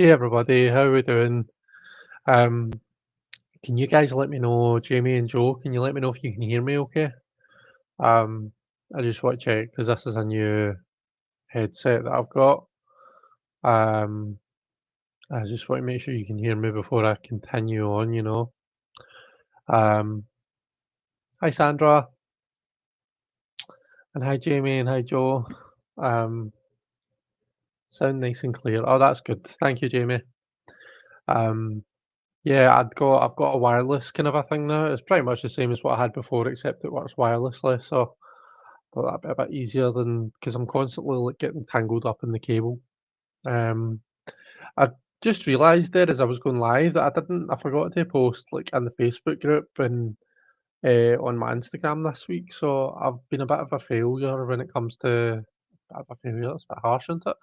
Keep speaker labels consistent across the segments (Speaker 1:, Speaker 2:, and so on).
Speaker 1: Hey everybody, how are we doing? Um, can you guys let me know, Jamie and Joe, can you let me know if you can hear me okay? Um, I just want to check because this is a new headset that I've got. Um, I just want to make sure you can hear me before I continue on. Um, Hi Sandra, and hi Jamie, and hi Joe. Um, Sound nice and clear. Oh, that's good. Thank you, Jamie. Um, yeah, I've got a wireless kind of a thing now. It's pretty much the same as what I had before, except it works wirelessly. So thought that'd be a bit easier than because I'm constantly like getting tangled up in the cable. Um, I just realised there as I was going live that I forgot to post like in the Facebook group and on my Instagram this week. So I've been a bit of a failure when it comes to bit of a failure. It's a bit harsh, isn't it?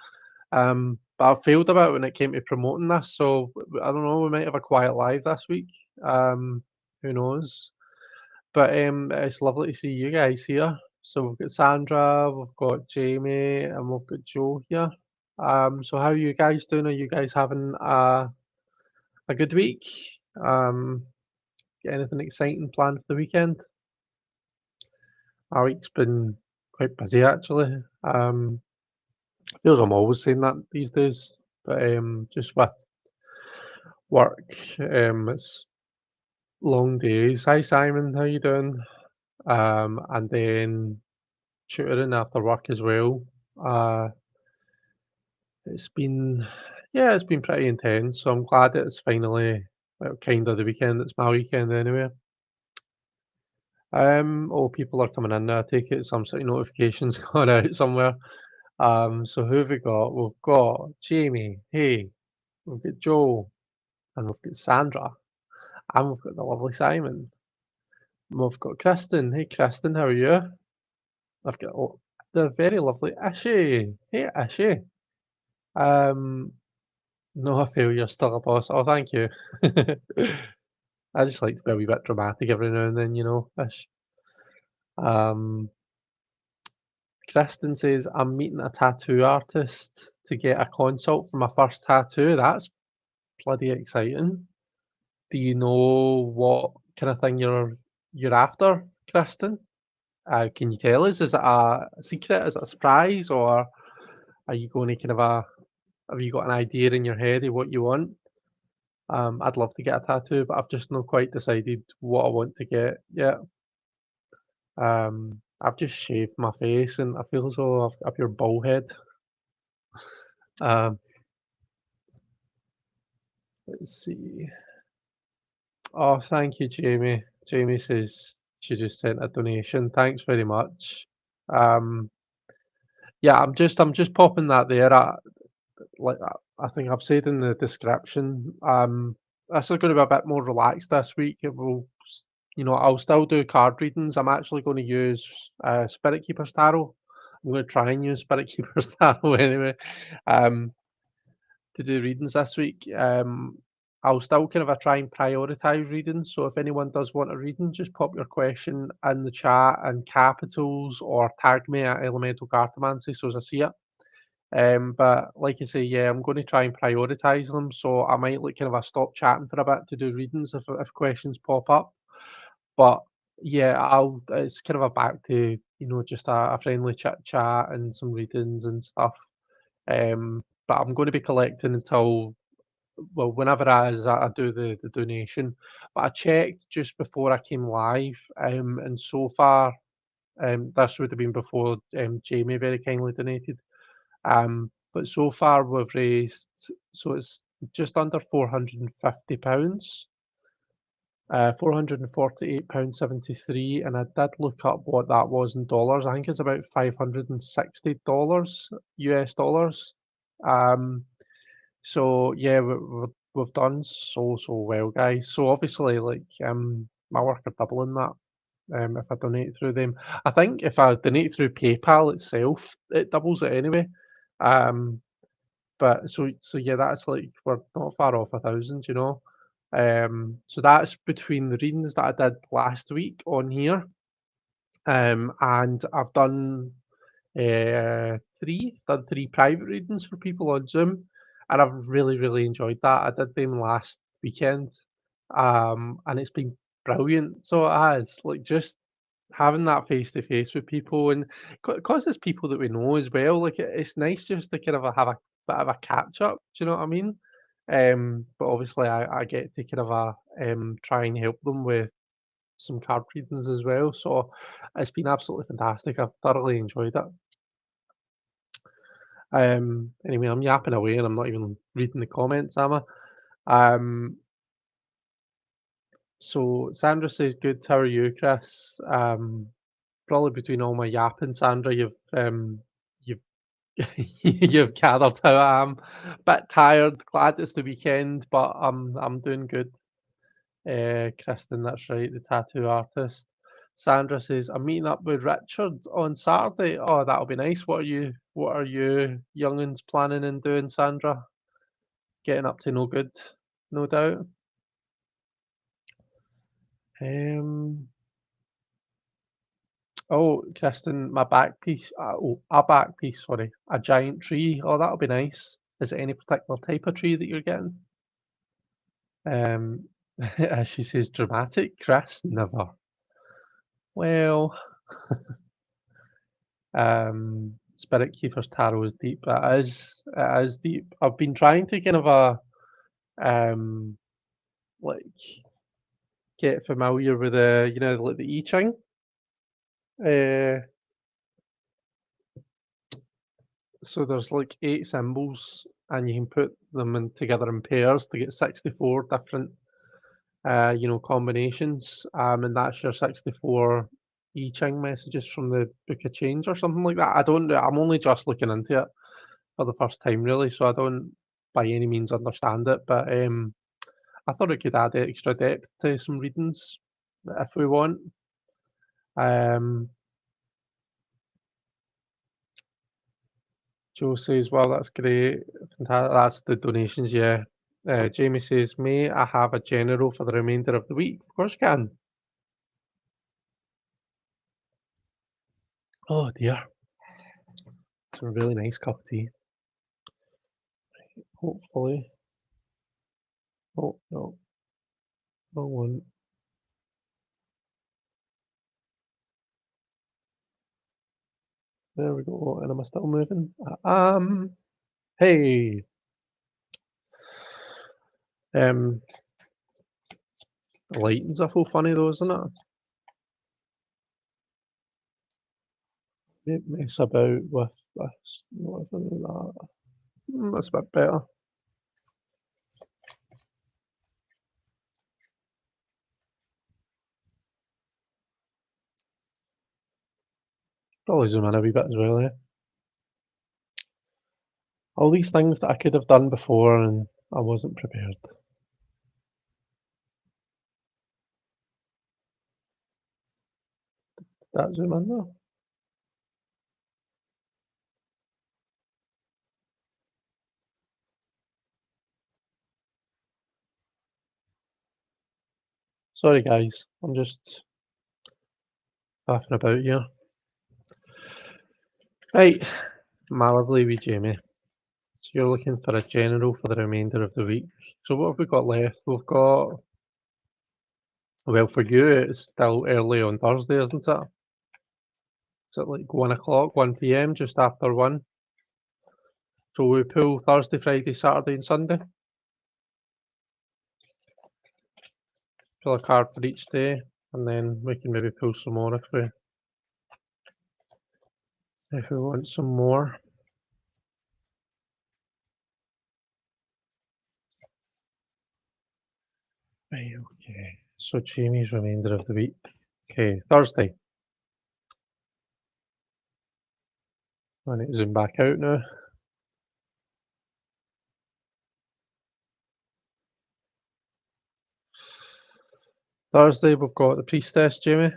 Speaker 1: But I failed a bit when it came to promoting this. So I don't know. We might have a quiet live this week. Who knows? But it's lovely to see you guys here. So we've got Sandra, we've got Jamie, and we've got Joe here. So how are you guys doing? Are you guys having a good week? Um, got anything exciting planned for the weekend? Our week's been quite busy actually. Feels I'm always saying that these days, but just with work, it's long days. Hi Simon, how you doing? And then tutoring after work as well. Uh, it's been, yeah, it's been pretty intense. So I'm glad that it's finally, well, kind of the weekend. It's my weekend anyway. Oh, people are coming in now. I take it some sort of notifications going out somewhere. So who have we got? We've got Jamie. Hey, we've got Joe, and we've got Sandra, and we've got the lovely Simon. And we've got Kristen. Hey, Kristen, how are you? I've got the very lovely Ishi. Hey, Ishi. Um, No, I feel you're still a boss. Oh, thank you. I just like to be a wee bit dramatic every now and then, ish. Um, Kristen says, I'm meeting a tattoo artist to get a consult for my first tattoo. That's bloody exciting. Do you know what kind of thing you're after, Kristen? Can you tell us? Is it a secret? Is it a surprise? Or are you going to have you got an idea in your head of what you want? I'd love to get a tattoo, but I've just not quite decided what I want to get yet. I've just shaved my face and I feel as though I've got a pure bald head. Um, let's see. Oh, thank you, Jamie. Jamie says she just sent a donation. Thanks very much. Um, yeah, I'm just popping that there. I think I've said in the description. This is going to be a bit more relaxed this week. It will, I'll still do card readings. I'm actually going to use Spirit Keeper's Tarot. I'm going to try and use Spirit Keeper's Tarot anyway um, to do readings this week. I'll still kind of try and prioritise readings. So if anyone does want a reading, just pop your question in the chat in capitals or tag me at Elemental Cartomancy so as I see it. But like I say, yeah, I'm going to try and prioritise them. So I might like kind of stop chatting for a bit to do readings if questions pop up. But yeah, it's kind of a back to just a friendly chit chat and some readings and stuff. But I'm going to be collecting until well whenever I do the donation. But I checked just before I came live, and so far, this would have been before Jamie very kindly donated. But so far we've raised so it's just under £450. £448.73, and I did look up what that was in dollars. I think it's about $560 US dollars. Um, so yeah, we've done so well, guys. So obviously, like my work are doubling that. If I donate through them, I think if I donate through PayPal itself, it doubles it anyway. Um, but so yeah, that's like we're not far off 1,000. So that's between the readings that I did last week on here, and I've done three private readings for people on Zoom, and I've really enjoyed that. I did them last weekend, and it's been brilliant. So it has, like, just having that face to face with people, and because it's people that we know as well, like, it's nice just to kind of have a bit of a catch up. Do you know what I mean? But obviously, I get to kind of try and help them with some card readings as well. So it's been absolutely fantastic. I've thoroughly enjoyed it. Anyway, I'm yapping away and I'm not even reading the comments, am I? Um, so Sandra says, "Good. How are you, Chris?" Probably between all my yapping, Sandra, you've you've gathered how I am. Bit tired. Glad it's the weekend, but I'm doing good. Kristen, that's right, the tattoo artist. Sandra says, "I'm meeting up with Richard on Saturday." Oh, that'll be nice. What are you young'uns planning and doing, Sandra? Getting up to no good, no doubt. Um, oh, Kristen, my back piece. A back piece. Sorry, a giant tree. Oh, that'll be nice. Is it any particular type of tree that you're getting? As she says, dramatic. Chris, never. Well, Spirit Keeper's Tarot is deep. It is deep. I've been trying to kind of um like get familiar with the like the I Ching. Uh, so there's like 8 symbols, and you can put them in together in pairs to get 64 different combinations. And that's your 64 I Ching messages from the Book of Change or something like that. I don't know. I'm only just looking into it for the first time really, so I don't by any means understand it. But I thought it could add extra depth to some readings if we want. Um, Joe says, "Well, that's great. That's the donations, yeah." Jamie says, "May I have a general for the remainder of the week?" Of course you can. Oh dear, it's a really nice cup of tea. Hopefully. Oh no, no one. There we go. And am I still moving? Hey. Um, the lighting's awful funny though, isn't it? Mess about with this. Whatever that. That's a bit better. Probably zoom in a wee bit as well, eh? All these things that I could have done before and I wasn't prepared. That zoom in though. Sorry guys, I'm just faffing about here. Right, my lovely wee Jamie. So you're looking for a general for the remainder of the week. So what have we got left? We've got, well, for you it's still early on Thursday, isn't it? Is it like 1 o'clock, 1 p.m., just after 1? So we pull Thursday, Friday, Saturday and Sunday? Pull a card for each day, and then we can maybe pull some more if we want some more. Right, okay. So Jamie's remainder of the week. Okay, Thursday. I need to zoom back out now. Thursday we've got the Priestess, Jamie.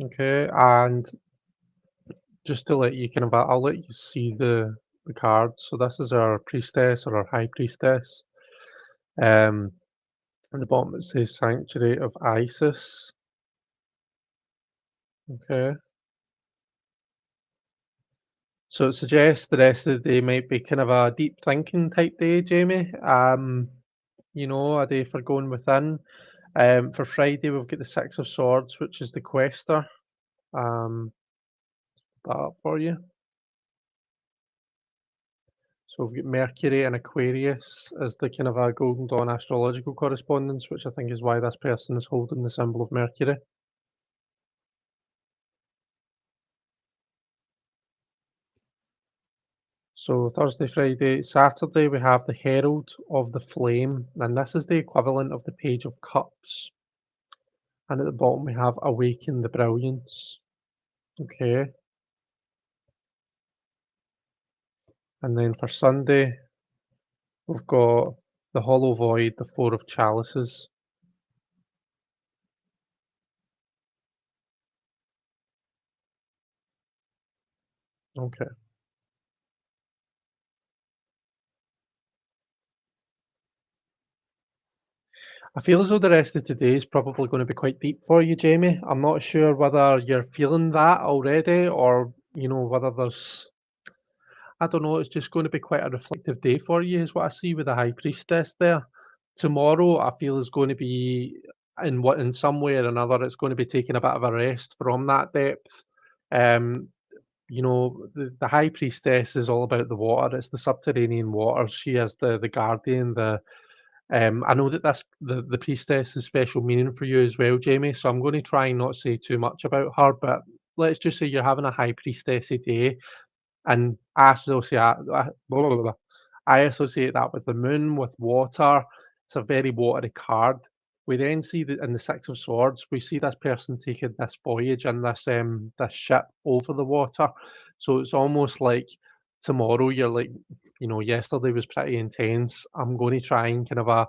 Speaker 1: Okay, and just to let you kind of, I'll let you see the cards. So this is our Priestess or our High Priestess. At the bottom it says Sanctuary of Isis. Okay. So it suggests the rest of the day might be kind of a deep thinking type day, Jamie. A day for going within. For Friday, we've got the Six of Swords, which is the Quester. Um, that up for you. So we've got Mercury and Aquarius as the kind of a Golden Dawn astrological correspondence, which I think is why this person is holding the symbol of Mercury. So Thursday, Friday, Saturday, we have the Herald of the Flame, and this is the equivalent of the Page of Cups. And at the bottom, we have Awaken the Brilliance. Okay. And then for Sunday, we've got the Hollow Void, the Four of Chalices. Okay. I feel as though the rest of today is probably going to be quite deep for you, Jamie. I'm not sure whether you're feeling that already or, whether I don't know, it's just going to be quite a reflective day for you, is what I see with the High Priestess there. Tomorrow, I feel is going to be, in some way or another, it's going to be taking a bit of a rest from that depth. Um, the High Priestess is all about the water. It's the subterranean waters. She is the guardian, I know that the priestess has special meaning for you as well, Jamie. So I'm going to try and not say too much about her, but let's just say you're having a high priestessy day, and blah, blah, blah. I associate that with the moon, with water. It's a very watery card. We then see that in the Six of Swords, we see this person taking this voyage and this ship over the water. So it's almost like tomorrow you're like, yesterday was pretty intense. I'm going to try and kind of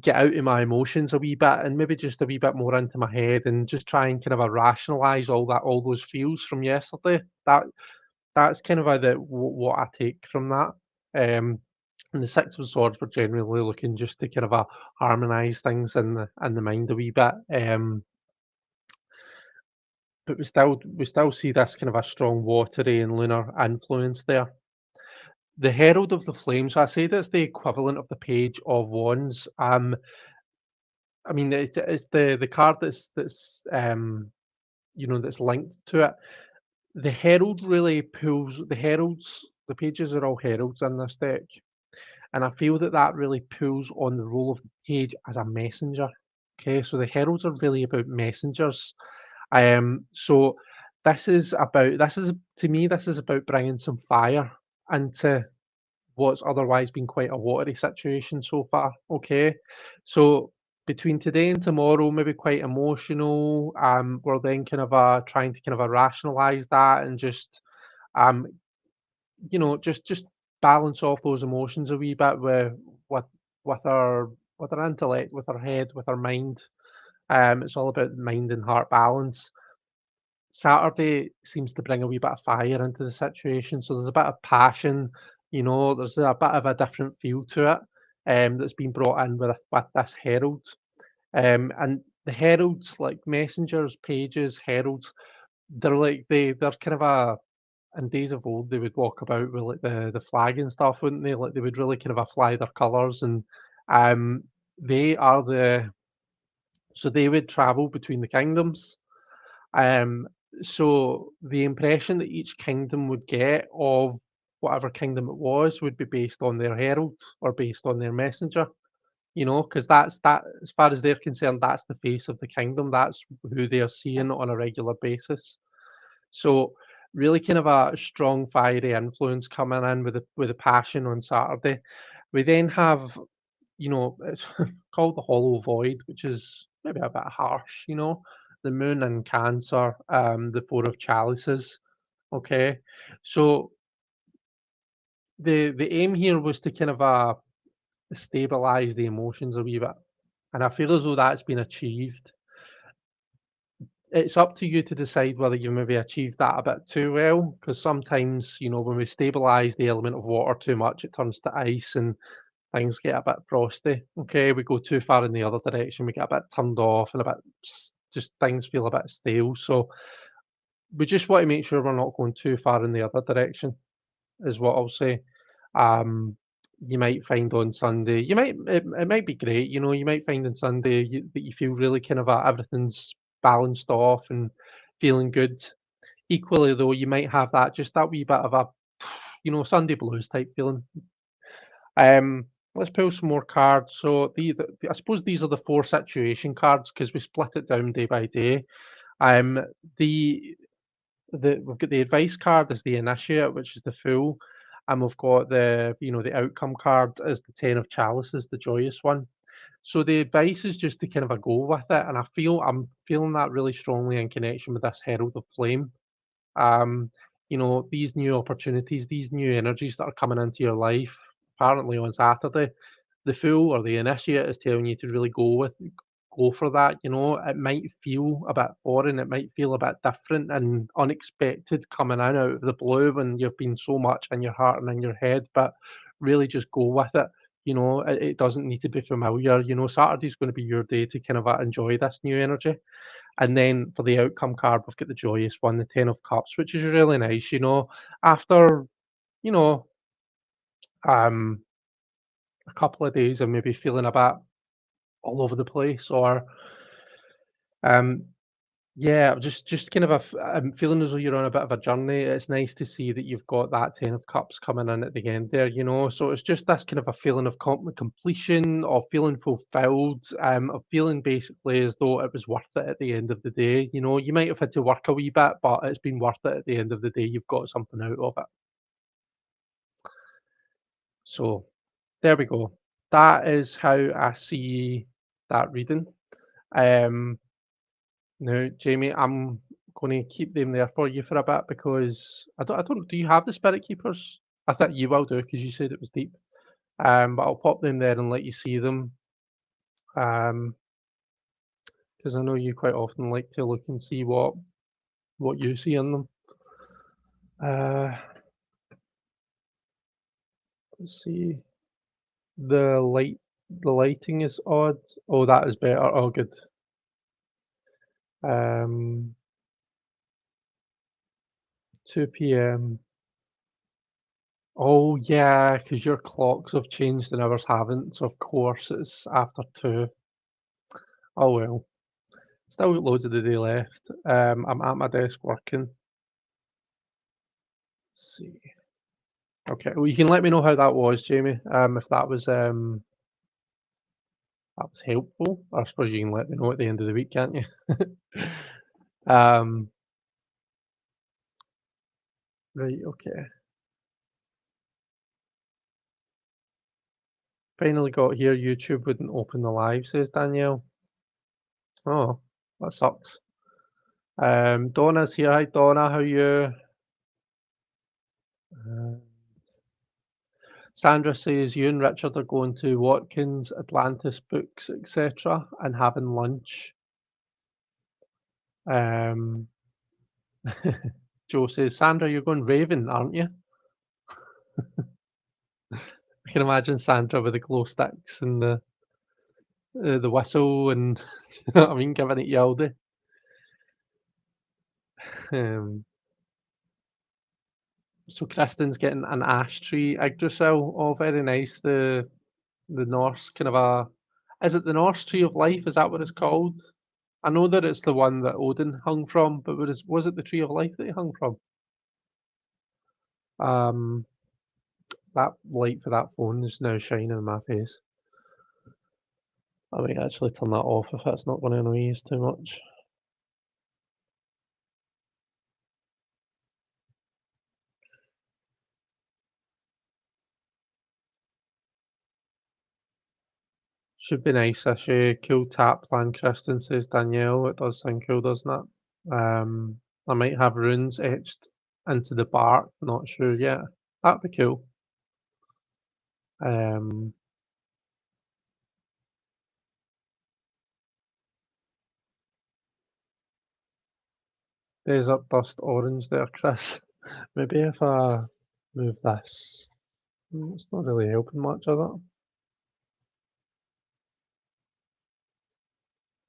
Speaker 1: get out of my emotions a wee bit and maybe just a wee bit more into my head and just try and kind of rationalize all those feels from yesterday. That's kind of what I take from that. Um, and the Six of Swords were generally looking just to kind of harmonise things in the mind a wee bit. But we still see this kind of a strong watery and lunar influence there. The Herald of the Flames, I say that's the equivalent of the Page of Wands. I mean, it's the card that's linked to it. The Herald really pulls the heralds. The pages are all heralds in this deck, and I feel that that really pulls on the role of the page as a messenger. Okay, so the heralds are really about messengers. So this is to me this is about bringing some fire into what's otherwise been quite a watery situation so far. Okay, so between today and tomorrow, maybe quite emotional. We're then kind of trying to kind of rationalize that and just um, just balance off those emotions a wee bit with with our with our intellect, with our head, with our mind. It's all about mind and heart balance. Saturday seems to bring a wee bit of fire into the situation, so there's a bit of passion, there's a bit of a different feel to it, that's been brought in with this herald. And the heralds, like messengers, pages, heralds, they're kind of in days of old, they would walk about with like the flag and stuff, wouldn't they? Like they would really kind of fly their colours, and um, they are so they would travel between the kingdoms. Um, so the impression that each kingdom would get of whatever kingdom it was would be based on their herald or based on their messenger, because that as far as they're concerned, that's the face of the kingdom. That's who they're seeing on a regular basis. So really kind of a strong fiery influence coming in with the passion on Saturday. We then have, it's called the Hollow Void, which is maybe a bit harsh, the moon in Cancer, the Four of Chalices. Okay. So the aim here was to kind of stabilize the emotions a wee bit. And I feel as though that's been achieved. It's up to you to decide whether you maybe achieved that a bit too well, because sometimes, when we stabilize the element of water too much, it turns to ice and things get a bit frosty. Okay, we go too far in the other direction, we get a bit turned off and a bit just things feel a bit stale. So we just want to make sure we're not going too far in the other direction, is what I'll say. Um, you might find on Sunday, it might be great, you know, you might find on Sunday that you feel really kind of everything's balanced off and feeling good. Equally, though, you might have that wee bit of a, you know, Sunday blues type feeling. Um, let's pull some more cards. So I suppose these are the four situation cards because we split it down day by day. Um, the we've got the advice card as the initiate, which is the fool, and we've got the outcome card as the ten of chalices, the joyous one. So the advice is just to kind of a go with it, and I'm feeling that really strongly in connection with this Herald of Flame. Um, these new opportunities, these new energies that are coming into your life. Apparently on Saturday, the fool or the initiate is telling you to really go for that. You know, it might feel a bit foreign, it might feel a bit different and unexpected coming in out of the blue when you've been so much in your heart and in your head, but really just go with it. You know, it doesn't need to be familiar. You know, Saturday's going to be your day to kind of enjoy this new energy. And then for the outcome card, we've got the joyous one, the Ten of Cups, which is really nice. You know, after you know um, a couple of days of maybe feeling a bit all over the place, or um, yeah, just kind of feeling as though you're on a bit of a journey. It's nice to see that you've got that Ten of Cups coming in at the end there, you know. So it's just this kind of a feeling of completion, of feeling fulfilled, of feeling basically as though it was worth it at the end of the day. You know, you might have had to work a wee bit, but it's been worth it at the end of the day. You've got something out of it. So there we go. That is how I see that reading. Um, Now, Jamie, I'm going to keep them there for you for a bit because I don't. Do you have the spirit keepers? I think you will do because you said it was deep. But I'll pop them there and let you see them. Um, because I know you quite often like to look and see what you see in them. Uh, let's see. The light, the lighting is odd. Oh, that is better. Oh, good. Um, 2 p.m. Oh yeah, because your clocks have changed and ours haven't, so of course it's after 2. Oh well. Still got loads of the day left. I'm at my desk working. Let's see. Okay, well you can let me know how that was, Jamie. If that was helpful. I suppose you can let me know at the end of the week, can't you? Um, right, okay. Finally got here. YouTube wouldn't open the live, says Danielle. Oh, that sucks. Donna's here. Hi Donna, how you? Uh, Sandra says you and Richard are going to Watkins, Atlantis Books, etc., and having lunch. Um, Joe says, Sandra, you're going raving, aren't you? I can imagine Sandra with the glow sticks and the whistle and you know what I mean, giving it Yaldi. Um, so Kristen's getting an ash tree Yggdrasil. Oh, very nice. The Norse kind of is it the Norse tree of life? Is that what it's called? I know that it's the one that Odin hung from, but was it the tree of life that he hung from? Um, that light for that phone is now shining in my face. I might actually turn that off if that's not going to annoy you too much. Should be nice actually. Cool tap plan, Kristen says Danielle. It does sound cool, doesn't it? I might have runes etched into the bark, not sure yet. That'd be cool. Um, Desert dust orange there, Chris. Maybe if I move this. It's not really helping much, is it?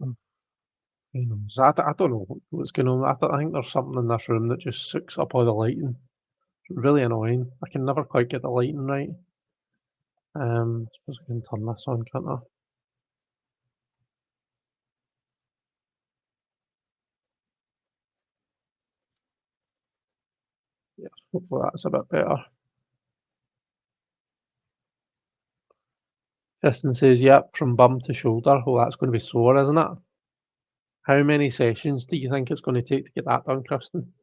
Speaker 1: Mm. Who knows? I don't know what's going on. I think there's something in this room that just sucks up all the lighting. It's really annoying. I can never quite get the lighting right. Suppose I can turn this on, can't I? Yeah, hopefully that's a bit better. Kristen says, yep, from bum to shoulder. Oh, that's going to be sore, isn't it? How many sessions do you think it's going to take to get that done, Kristen?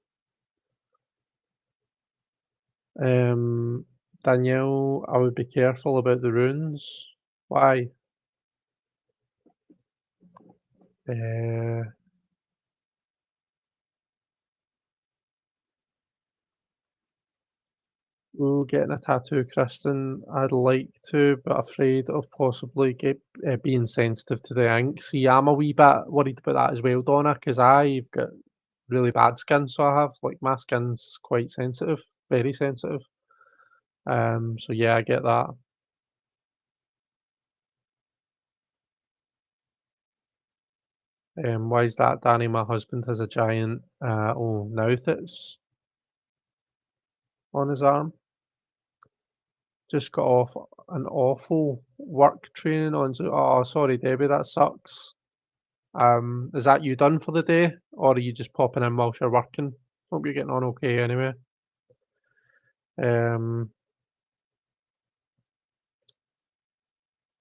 Speaker 1: Um, Danielle, I would be careful about the runes. Why? Uh, ooh, getting a tattoo, Kristen. I'd like to, but afraid of possibly being sensitive to the ink. See, I'm a wee bit worried about that as well, Donna, because I've got really bad skin, so I have like my skin's quite sensitive, very sensitive. So yeah, I get that. Why is that, Danny? My husband has a giant now that's on his arm. Just got off an awful work training on. Oh, sorry, Debbie, that sucks. Is that you done for the day, or are you just popping in whilst you're working? Hope you're getting on okay anyway. Um,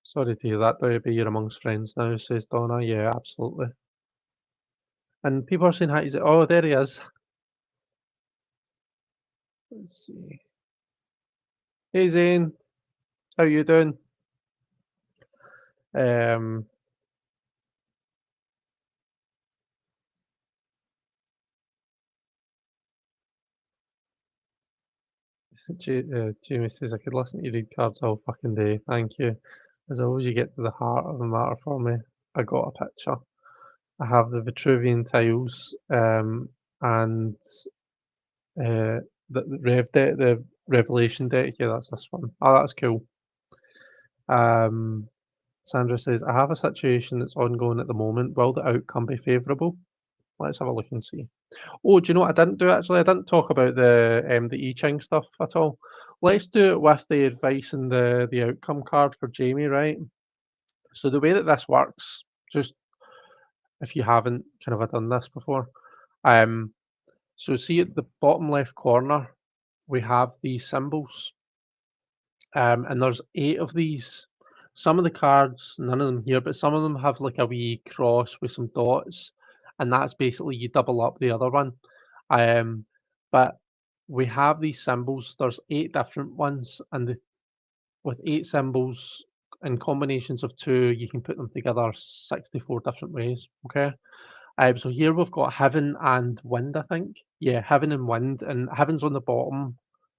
Speaker 1: Sorry to hear that, Debbie. You're amongst friends now, says Donna. Yeah, absolutely. And people are saying hi. Oh, there he is. Let's see. Hey, Zane. How you doing? Um, Jamie says I could listen to you read cards all fucking day. Thank you. As always, you get to the heart of the matter for me. I got a picture. I have the Vitruvian tiles, and the Rev deck, the Revelation deck. Yeah, that's this one. Oh, that's cool. Um, Sandra says, I have a situation that's ongoing at the moment. Will the outcome be favourable? Let's have a look and see. Oh, do you know what I didn't do actually? I didn't talk about the I Ching stuff at all. Let's do it with the advice and the outcome card for Jamie, right? So the way that this works, just if you haven't kind of done this before, um, so see at the bottom left corner, we have these symbols, and there's 8 of these. Some of the cards, none of them here, but some of them have like a wee cross with some dots, and that's basically you double up the other one. But we have these symbols. There's 8 different ones, and with 8 symbols and combinations of two, you can put them together 64 different ways. Okay. So here we've got heaven and wind, I think. Yeah, heaven and heaven's on the bottom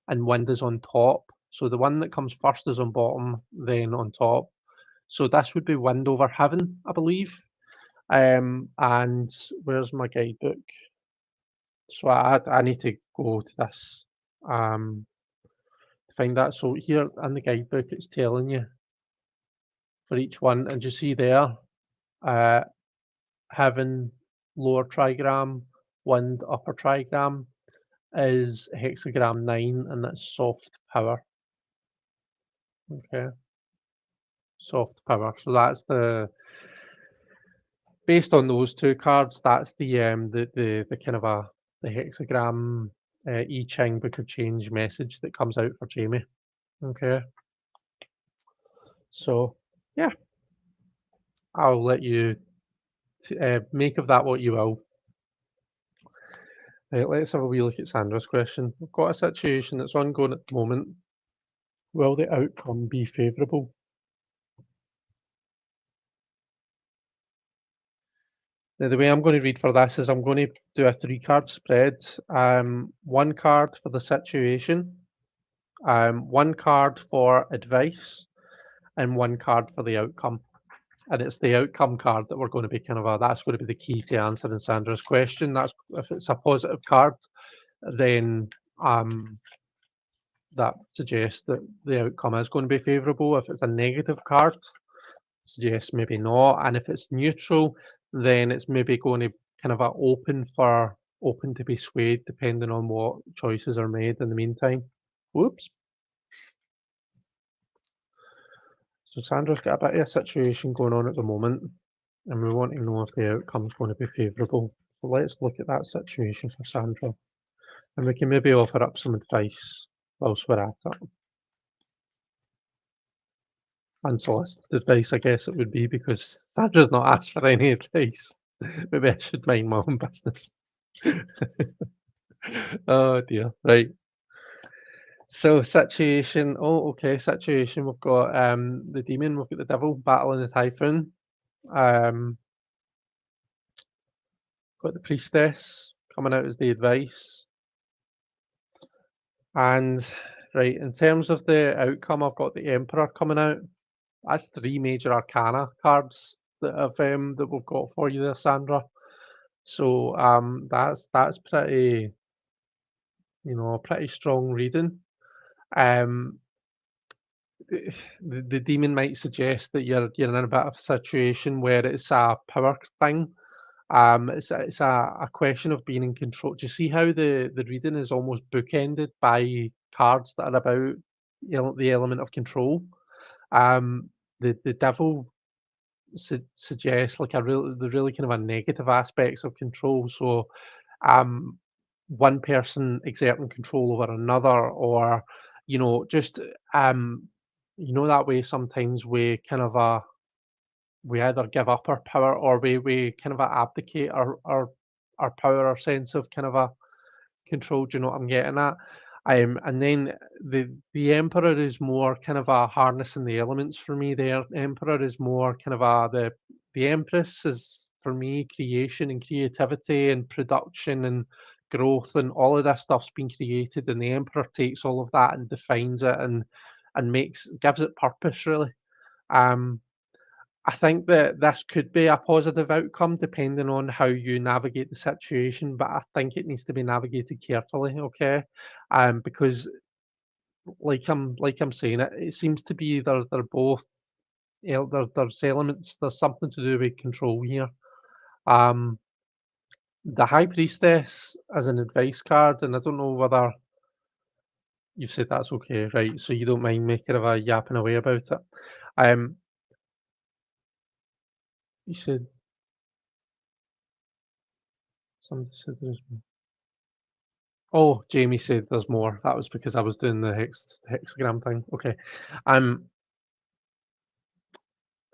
Speaker 1: and wind is on top. So the one that comes first is on bottom, then on top. So this would be wind over heaven, I believe. And where's my guidebook? So I need to go to this to find that. So here in the guidebook, it's telling you for each one, and you see there, uh, heaven lower trigram, wind upper trigram is hexagram 9, and that's soft power. Okay, soft power. So that's based on those 2 cards. That's the kind of the hexagram I Ching book of change message that comes out for Jamie. Okay, so yeah, I'll let you make of that what you will. Right, let's have a wee look at Sandra's question. We've got a situation that's ongoing at the moment. Will the outcome be favourable? Now, the way I'm going to read for this is I'm going to do a 3-card spread. 1 card for the situation, 1 card for advice, and 1 card for the outcome. And it's the outcome card that we're going to be that's going to be the key to answering Sandra's question. That's if it's a positive card, then that suggests that the outcome is going to be favourable. If it's a negative card, suggests maybe not. And if it's neutral, then it's maybe going to kind of a open to be swayed depending on what choices are made in the meantime. Whoops. So Sandra's got a bit of a situation going on at the moment, and we want to know if the outcome's going to be favourable. So let's look at that situation for Sandra, and we can maybe offer up some advice whilst we're at it. Unsolicited advice, I guess it would be, because Sandra's not asked for any advice. Maybe I should mind my own business. Oh dear. Right. So situation. Oh, okay. Situation. We've got the demon. We've got the devil battling the typhoon. Um, got the priestess coming out as the advice. And right, in terms of the outcome, I've got the emperor coming out. That's three major arcana cards that we've got for you there, Sandra. So that's pretty, pretty strong reading. Um, the demon might suggest that you're in a bit of a situation where it's a power thing. It's a question of being in control. Do you see how the reading is almost bookended by cards that are about the element of control? Um, the devil suggests like the really kind of a negative aspects of control. So um, one person exerting control over another, or just um, that way sometimes we either give up our power, or we kind of abdicate our power, our sense of kind of a control. Do you know what I'm getting at? And then the emperor is more kind of a harnessing the elements for me. The emperor is more kind of the empress is for me creation and creativity and production and growth, and all of this stuff's been created, and the emperor takes all of that and defines it and gives it purpose really. Um, I think that this could be a positive outcome depending on how you navigate the situation, but I think it needs to be navigated carefully, okay? Because like I'm saying, it seems to be they're both there's elements, there's something to do with control here. Um, the High Priestess as an advice card, and I don't know whether you said that's okay, right? So you don't mind me kind of yapping away about it. Um, you said somebody said there's Oh, Jamie said there's more. That was because I was doing the hexagram thing. Okay. Um,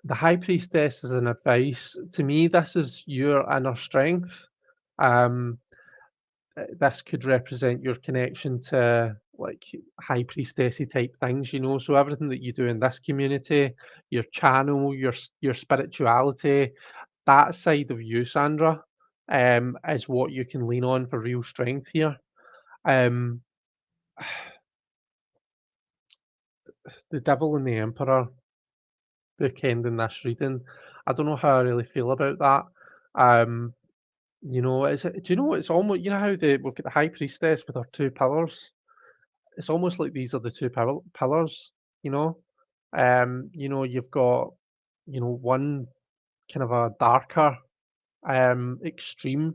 Speaker 1: the High Priestess is an advice. To me, this is your inner strength. Um, this could represent your connection to like High Priestessy type things, So everything that you do in this community, your channel, your spirituality, that side of you, Sandra, is what you can lean on for real strength here. Um, the Devil and the Emperor bookending this reading. I don't know how I really feel about that. Do you know it's almost how we've got the High Priestess with her two pillars. It's almost like these are the two pillars. You know, you've got one kind of a darker extreme,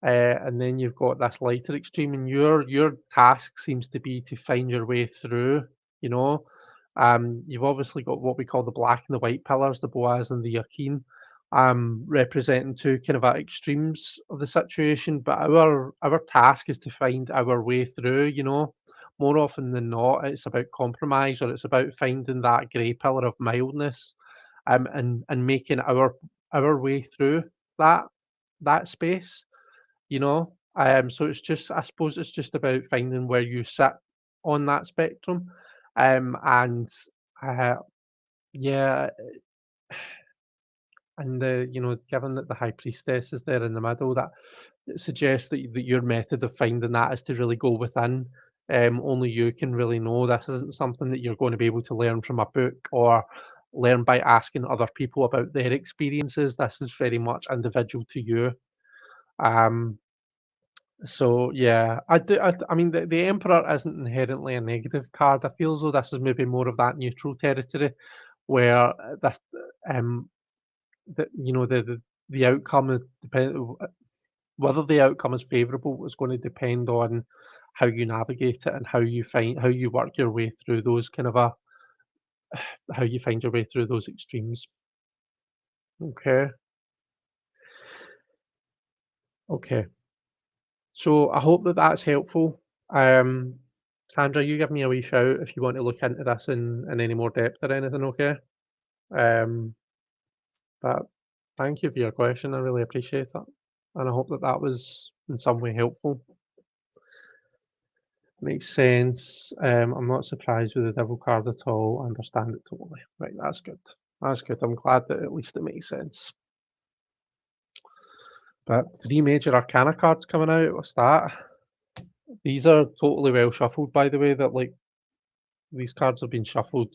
Speaker 1: and then you've got this lighter extreme, and your task seems to be to find your way through. You know, you've obviously got what we call the black and the white pillars, the Boaz and the Yakin, representing two kind of extremes of the situation. But our task is to find our way through. More often than not, it's about compromise, or it's about finding that grey pillar of mildness, and making our way through that space. So it's just, I suppose it's just about finding where you sit on that spectrum. And uh, yeah, and given that the High Priestess is there in the middle, that it suggests that your method of finding that is to really go within. Only you can really know. This isn't something that you're going to be able to learn from a book, or learn by asking other people about their experiences. This is very much individual to you. Um, So yeah, I mean, the Emperor isn't inherently a negative card. I feel as though this is maybe more of that neutral territory where the the outcome is whether the outcome is favourable is going to depend on how you navigate it and how you work your way through those kind of how you find your way through those extremes. Okay, okay. So I hope that that's helpful. Um, Sandra, you give me a wee shout if you want to look into this in any more depth or anything. Okay. Um, but thank you for your question. I really appreciate that, and I hope that that was in some way helpful. Makes sense. I'm not surprised with the devil card at all. I understand it totally. Right, that's good. That's good. I'm glad that at least it makes sense. But three major arcana cards coming out. What's that? These are totally well shuffled, by the way. That like these cards have been shuffled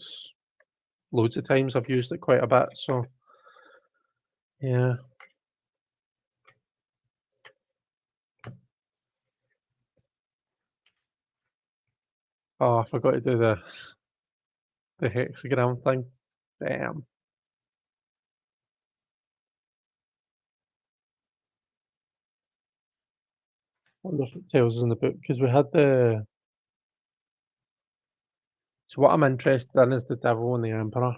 Speaker 1: loads of times. I've used it quite a bit. So yeah. Oh, I forgot to do the hexagram thing. Damn. Wonder if it tells us in the book because we had the. So what I'm interested in is the devil and the emperor.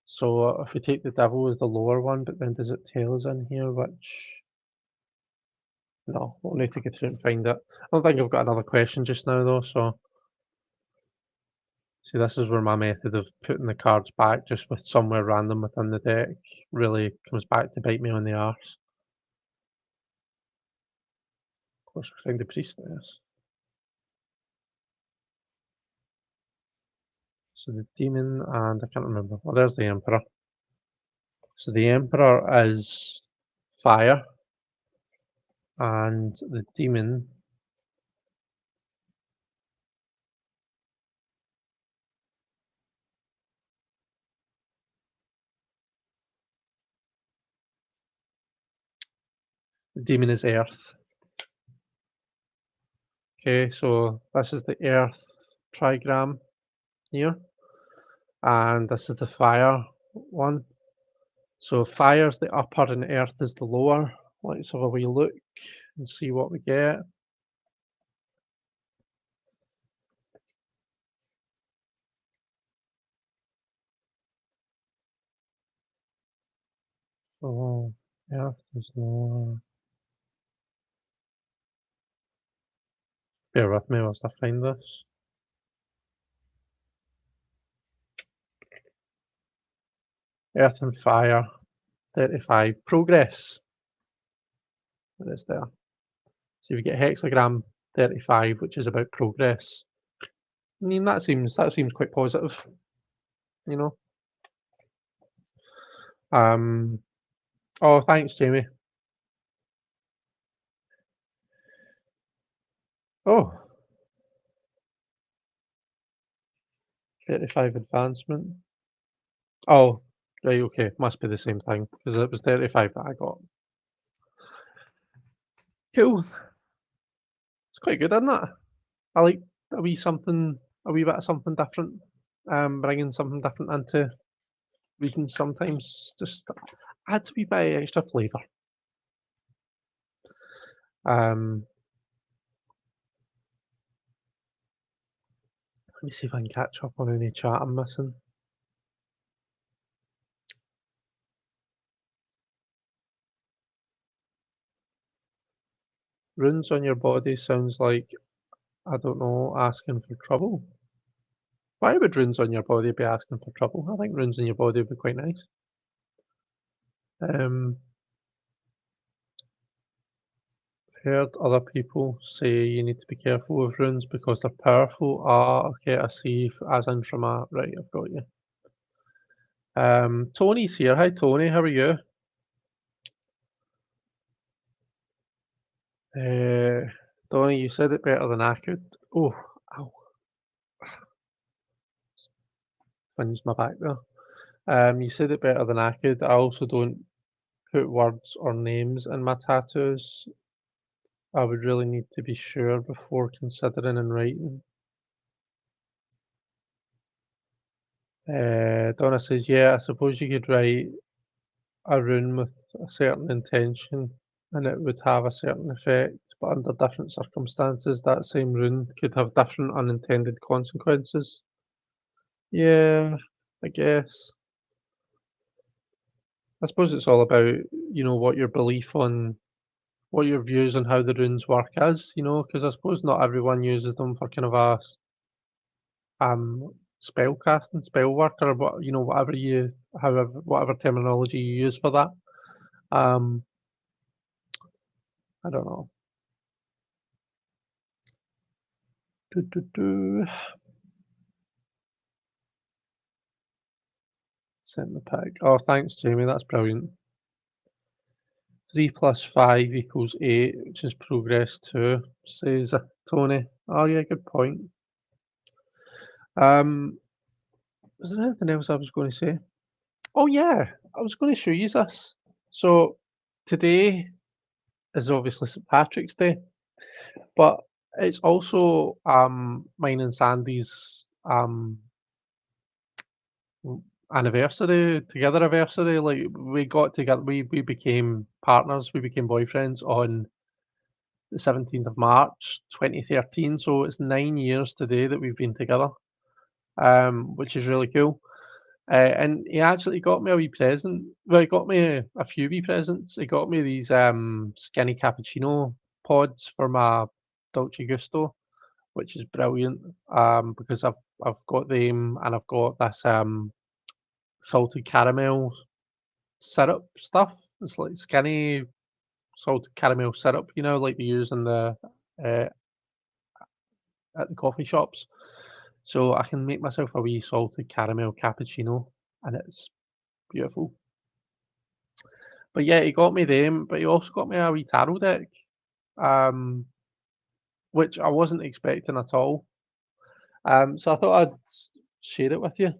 Speaker 1: So if we take the devil as the lower one, but then does it tell us in here which? No, we'll need to go through and find it. I don't think I've got another question just now though. So see, this is where my method of putting the cards back just with somewhere random within the deck really comes back to bite me on the arse. Of course, we find the priestess. So the demon and I can't remember. Oh, there's the emperor. So the emperor is fire, and the demon is earth. Okay, so this is the earth trigram here, and this is the fire one. So fire's the upper and earth is the lower. Let's have a wee look and see what we get. So earth is lower. Bear with me whilst I find this. Earth and fire, 35. Progress. It is there. So you get hexagram 35, which is about progress. I mean that seems quite positive, you know. Um oh thanks, Jamie. Oh, 35 advancement. Oh, right, okay. Must be the same thing because it was 35 that I got. Cool. It's quite good, isn't it? I like a wee bit of something different. Bringing something different into readings sometimes just adds a wee bit of extra flavour. Um, let me see if I can catch up on any chat I'm missing. Runes on your body sounds like, I don't know, asking for trouble. Why would runes on your body be asking for trouble? I think runes on your body would be quite nice. Um, Heard other people say you need to be careful with runes because they're powerful. Ah, okay, I see. As in from a right, I've got you. Tony's here. Hi, Tony. How are you? Donny, you said it better than I could. Oh, ow, wins my back there. You said it better than I could. I also don't put words or names in my tattoos. I would really need to be sure before considering and writing. Donna says, yeah, I suppose you could write a rune with a certain intention and it would have a certain effect, but under different circumstances, that same rune could have different unintended consequences. Yeah, I guess. I suppose it's all about, what your belief on what your views on how the runes work is, because I suppose not everyone uses them for kind of a spell casting, spell work, or whatever terminology you use for that. Um, I don't know. Do, do, do. Send the pic. Oh, thanks, Jamie. That's brilliant. 3 plus 5 equals 8, which is progress 2, says Tony. Oh, yeah, good point. Um, was there anything else I was going to say? Oh, yeah, I was going to show you this. So, today is obviously St. Patrick's Day, but it's also mine and Sandy's anniversary, together anniversary. Like we got together, we became partners, we became boyfriends on the 17th of March 2013. So it's 9 years today that we've been together, which is really cool. And he actually got me a wee present. Well, he got me a few wee presents. He got me these skinny cappuccino pods for my Dolce Gusto, which is brilliant. Because I've got them and I've got this salted caramel syrup stuff. It's like skinny salted caramel syrup, like they use in uh, at the coffee shops. So I can make myself a wee salted caramel cappuccino, and it's beautiful. But yeah, he got me them, but he also got me a wee tarot deck, um, which I wasn't expecting at all. So I thought I'd share it with you.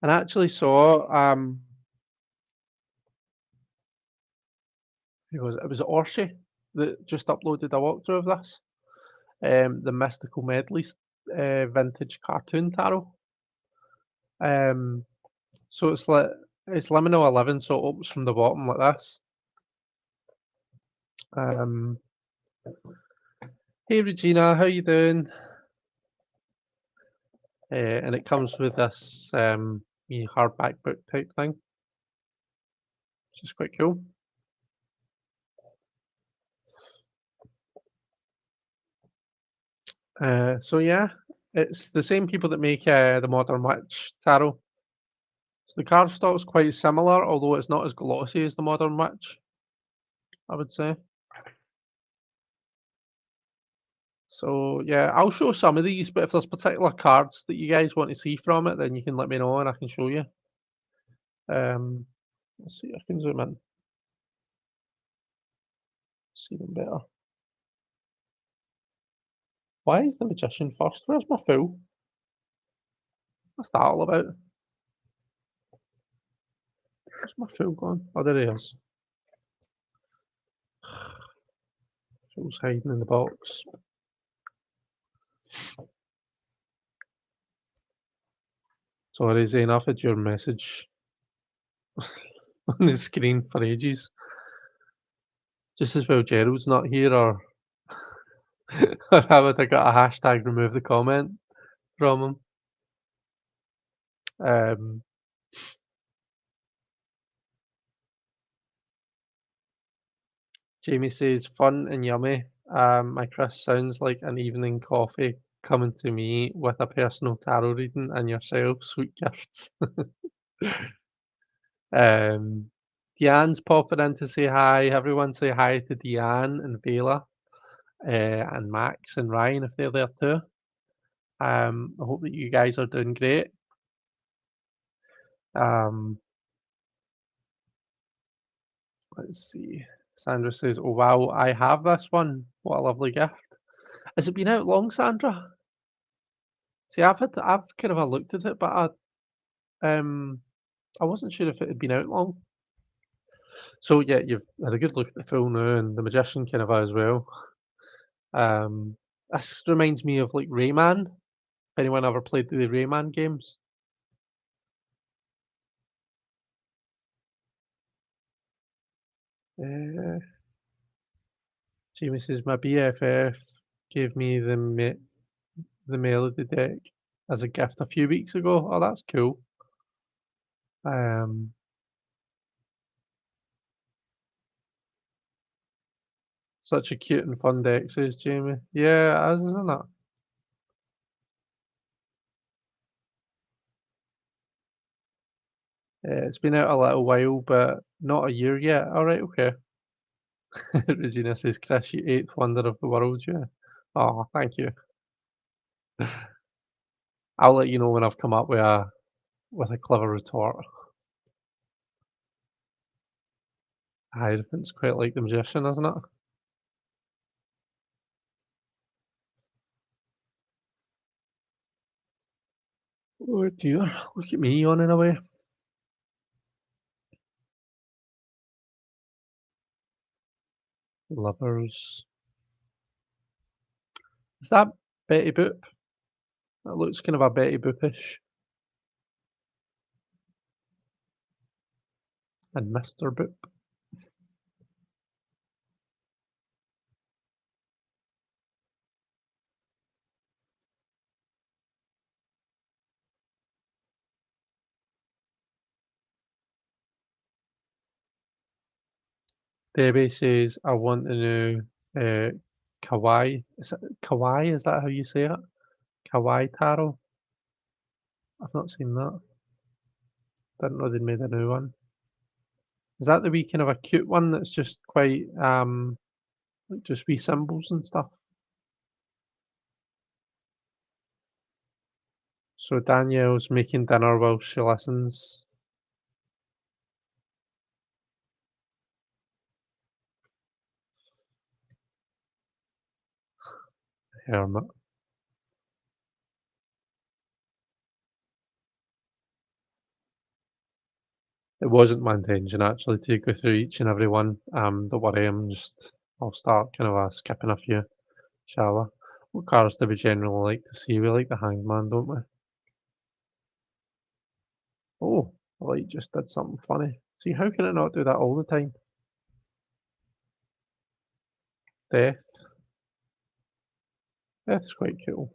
Speaker 1: And I actually saw, it was Orshi that just uploaded a walkthrough of this. The Mystical Medley vintage cartoon tarot. Um, so it's liminal 11, so it opens from the bottom like this. Um, hey Regina, how you doing? And it comes with this wee hardback book type thing, which is quite cool. So yeah, it's the same people that make the Modern Witch tarot. So the cardstock's quite similar, although it's not as glossy as the Modern Witch, I would say. So yeah, I'll show some of these, but if there's particular cards that you guys want to see from it, then you can let me know and I can show you. Let's see, I can zoom in, see them better. Why is the magician first? Where's my fool? What's that all about? Where's my fool gone? Oh, there he is. Fool's hiding in the box. Sorry, Zane, I've had your message on the screen for ages. Just as well Gerald's not here, or or how would I got a hashtag remove the comment from him? Um, Jamie says, fun and yummy. My Chris sounds like an evening coffee coming to me with a personal tarot reading and yourself, sweet gifts. um, Deanne's popping in to say hi. Everyone say hi to Deanne and Bela, and Max and Ryan if they're there too. I hope that you guys are doing great. Um, let's see. Sandra says, "Oh wow, I have this one. What a lovely gift." Has it been out long, Sandra? See, I've kind of looked at it, but I wasn't sure if it had been out long. So yeah, you've had a good look at the film now, and the magician kind of as well. This reminds me of like Rayman. If anyone ever played the Rayman games, Uh, Jamie says my BFF gave me the melody deck as a gift a few weeks ago. Oh, that's cool. Um, Such a cute and fun deck, says Jamie. Yeah, it is, isn't it? It's been out a little while, but not a year yet. All right, okay. Regina says, Chris, you eighth wonder of the world, yeah. Oh, thank you. I'll let you know when I've come up with a clever retort. Hierophant's quite like the magician, isn't it? Oh dear, look at me yawning away. Lovers. Is that Betty Boop? That looks kind of a Betty Boopish. And Mr. Boop. Debbie says, I want to know Kawaii. Is it Kawaii? Is that how you say it? Kawaii Taro? I've not seen that. Didn't know they'd made a new one. Is that the wee kind of a cute one that's just quite like just wee symbols and stuff? So Danielle's making dinner while she listens. Hermit. It wasn't my intention actually to go through each and every one. Don't worry, I'll start kind of skipping a few, shall I? What cards do we generally like to see? We like the Hangman, don't we? Oh, the light just did something funny. See, how can it not do that all the time? Death. Death's quite cool.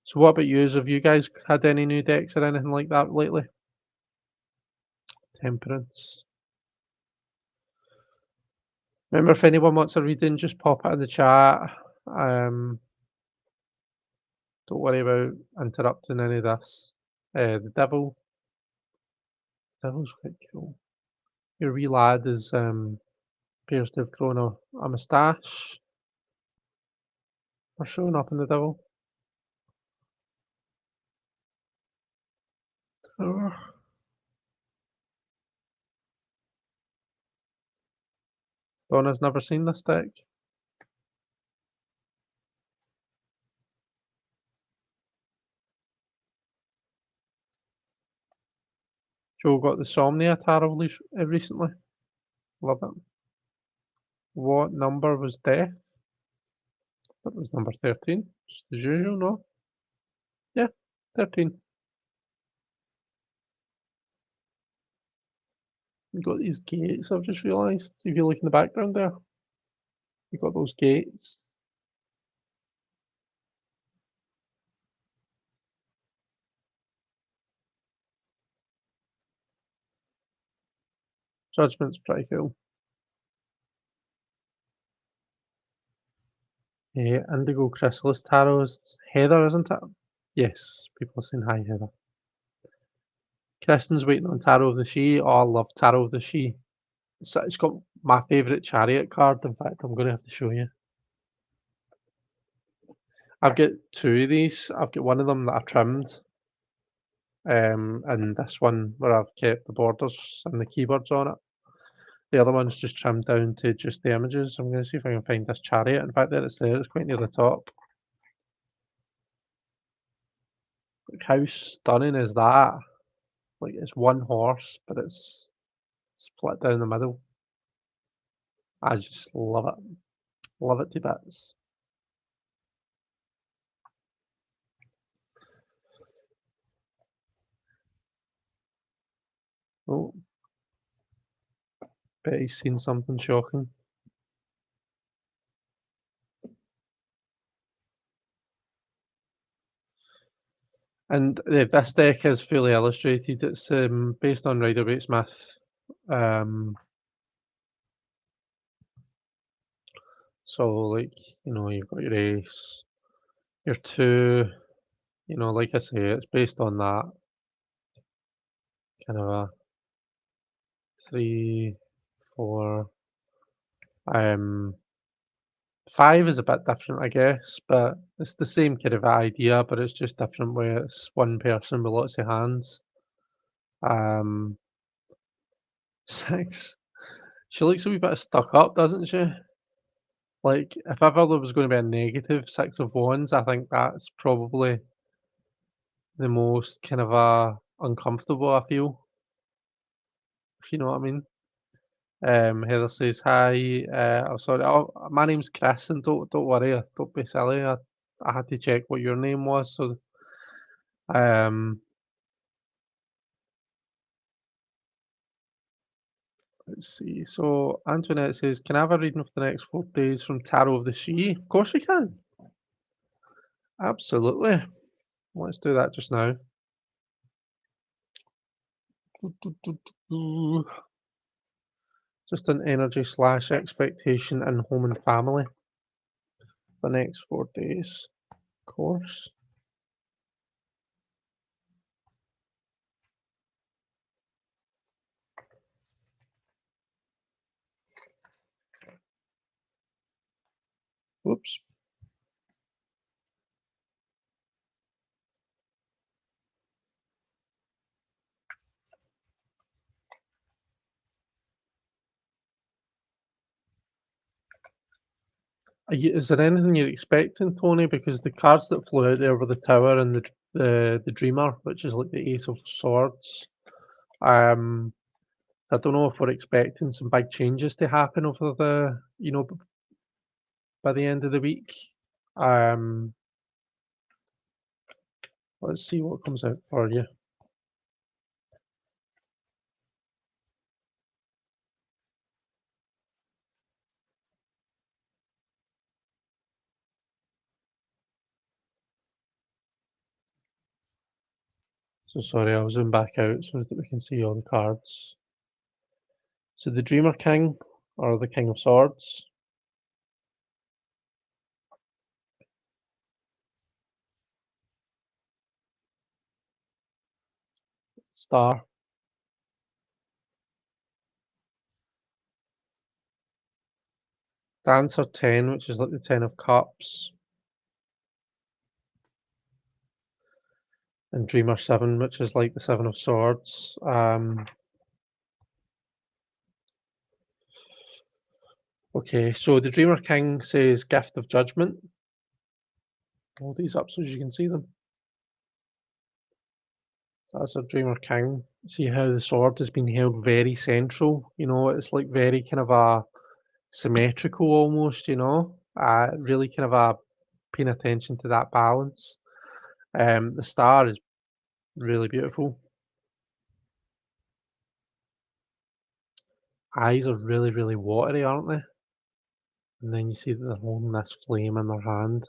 Speaker 1: So what about yous? Have you guys had any new decks or anything like that lately? Temperance. Remember, if anyone wants a reading, just pop it in the chat. Don't worry about interrupting any of this. The devil. Devil's quite cool. Your wee lad is appears to have grown a moustache. Or showing up in the devil. Oh, Donna's never seen this deck. Joe got the Somnia Tarot recently. Love it. What number was death? That was number 13. Just as usual, no? Yeah, 13. You got these gates, I've just realised. If you look in the background there, you got those gates. Judgment's pretty cool. Indigo Chrysalis Tarot is Heather, isn't it? Yes, people are saying hi, Heather. Kristen's waiting on Tarot of the She. Oh, I love Tarot of the She. It's got my favourite chariot card. In fact, I'm going to have to show you. I've got two of these. I've got one of them that I trimmed, and this one where I've kept the borders and the keywords on it. The other one's just trimmed down to just the images. I'm going to see if I can find this chariot. In fact, there it's there. It's quite near the top. Like, how stunning is that? Like, it's one horse, but it's split down the middle. I just love it. Love it to bits. Oh, bet he's seen something shocking. And this deck is fully illustrated. It's based on Rider-Waite's myth. Um, so like, you've got your ace, your two, like I say, it's based on that kind of a three, four. Um, five is a bit different, I guess, but it's the same kind of idea, but it's just different where it's one person with lots of hands. Um, six. She looks a wee bit stuck up, doesn't she? Like, if ever there was going to be a negative six of wands, I think that's probably the most kind of uncomfortable I feel, if you know what I mean. Heather says hi. Oh, sorry. Oh, my name's Chris, and don't worry. Don't be silly. I had to check what your name was. So, um, let's see. So Antoinette says, "Can I have a reading for the next 4 days from Tarot of the Sea?" Of course you can. Absolutely. Let's do that just now. Just an energy slash expectation in home and family. The next 4 days, of course. Whoops. Is there anything you're expecting, Tony? Because the cards that flew out there were the Tower and the Dreamer, which is like the Ace of Swords. Um, I don't know if we're expecting some big changes to happen over by the end of the week. Um, let's see what comes out for you. So sorry, I'll zoom back out so that we can see all the cards. So the Dreamer King, or the King of Swords, Star, Dancer 10, which is like the 10 of Cups, and Dreamer 7, which is like the 7 of Swords. Okay, so the Dreamer King says Gift of Judgment. Hold these up so you can see them. So that's a Dreamer King. See how the sword has been held very central. It's like very kind of a symmetrical almost. Really kind of paying attention to that balance. The star is really beautiful. Eyes are really, really watery, aren't they? And then you see that they're holding this flame in their hand.